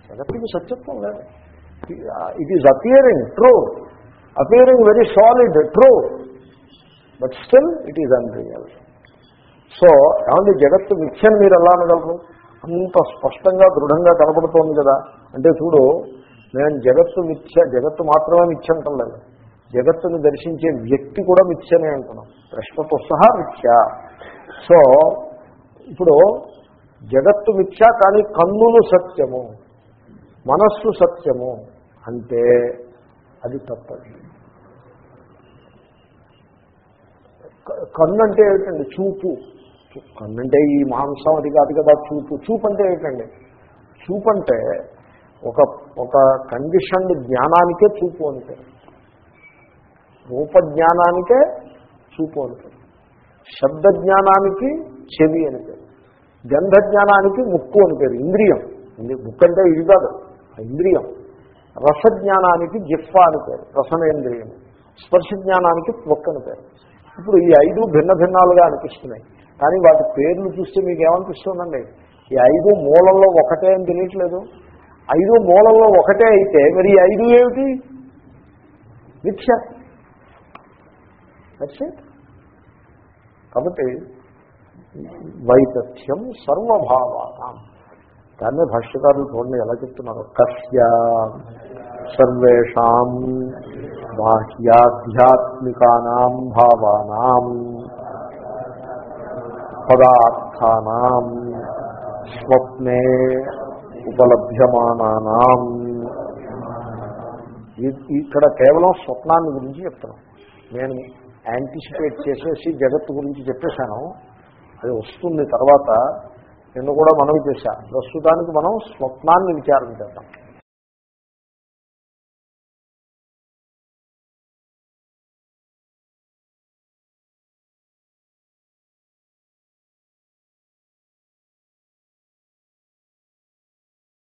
జగత్తుకి సత్యత్వం లేదు. It is appearing true, appearing very solid true, but still it is unreal. So ఏమంటే జగత్తు మిథ్యని మీరు ఎలా అనగలరు? అంత స్పష్టంగా దృఢంగా కనపడుతోంది కదా. అంటే చూడు, నేను జగత్తు మిథ్య, జగత్తు మాత్రమే మిథ్య అంటలేదు, జగత్తుని దర్శించే వ్యక్తి కూడా మిథ్యనే అంటున్నాం, ప్రశ్నతో సహా మిథ్య. సో ఇప్పుడు జగత్తు మిథ్య కానీ కన్నులు సత్యము, మనస్సు సత్యము అంటే అది తప్పదు. కన్ను అంటే ఏమిటండి? చూపు. కన్ను అంటే ఈ మాంసం అది కాదు కదా. చూపు అంటే ఏమిటండి? చూపు అంటే ఒక కండిషన్డ్ జ్ఞానానికే చూపు అంటే, రూపజ్ఞానానికే చూపు అంటే, శబ్ద జ్ఞానానికి చెవి అని పేరు, గంధ జ్ఞానానికి ముక్కు అని పేరు, ఇంద్రియం. ముక్కు అంటే ఇది కాదు, ఇంద్రియం. రసజ్ఞానానికి జిహ్వ అని పేరు, రసనేంద్రియం. స్పర్శ జ్ఞానానికి త్వక్ అని పేరు. ఇప్పుడు ఈ 5 భిన్న భిన్నాలుగా అనిపిస్తున్నాయి, కానీ వాటి పేర్లు చూస్తే మీకు ఏమనిపిస్తుందండి? ఈ 5 మూలంలో ఒకటే అని తెలియట్లేదు. 5 మూలంలో ఒకటే అయితే మరి ఈ 5 ఏమిటి? మిథ్య. కాబట్టి వైతథ్యం సర్వభావానాం. దాన్నే భాష్యకారులు చూడండి ఎలా చెప్తున్నారు. కస్య సర్వేషాం బాహ్యాధ్యాత్మికానాం భావానాం పదార్థానాం స్వప్నే ఉపలభ్యమానానాం. ఇక్కడ కేవలం స్వప్నాన్ని గురించి చెప్తున్నాం. నేను యాంటిసిపేట్ చేసేసి జగత్తు గురించి చెప్పేశాను, అది వస్తుంది తర్వాత. నిన్ను కూడా మనవి చేశా. ప్రస్తుతానికి మనం స్వప్నాన్ని విచారం చేద్దాం.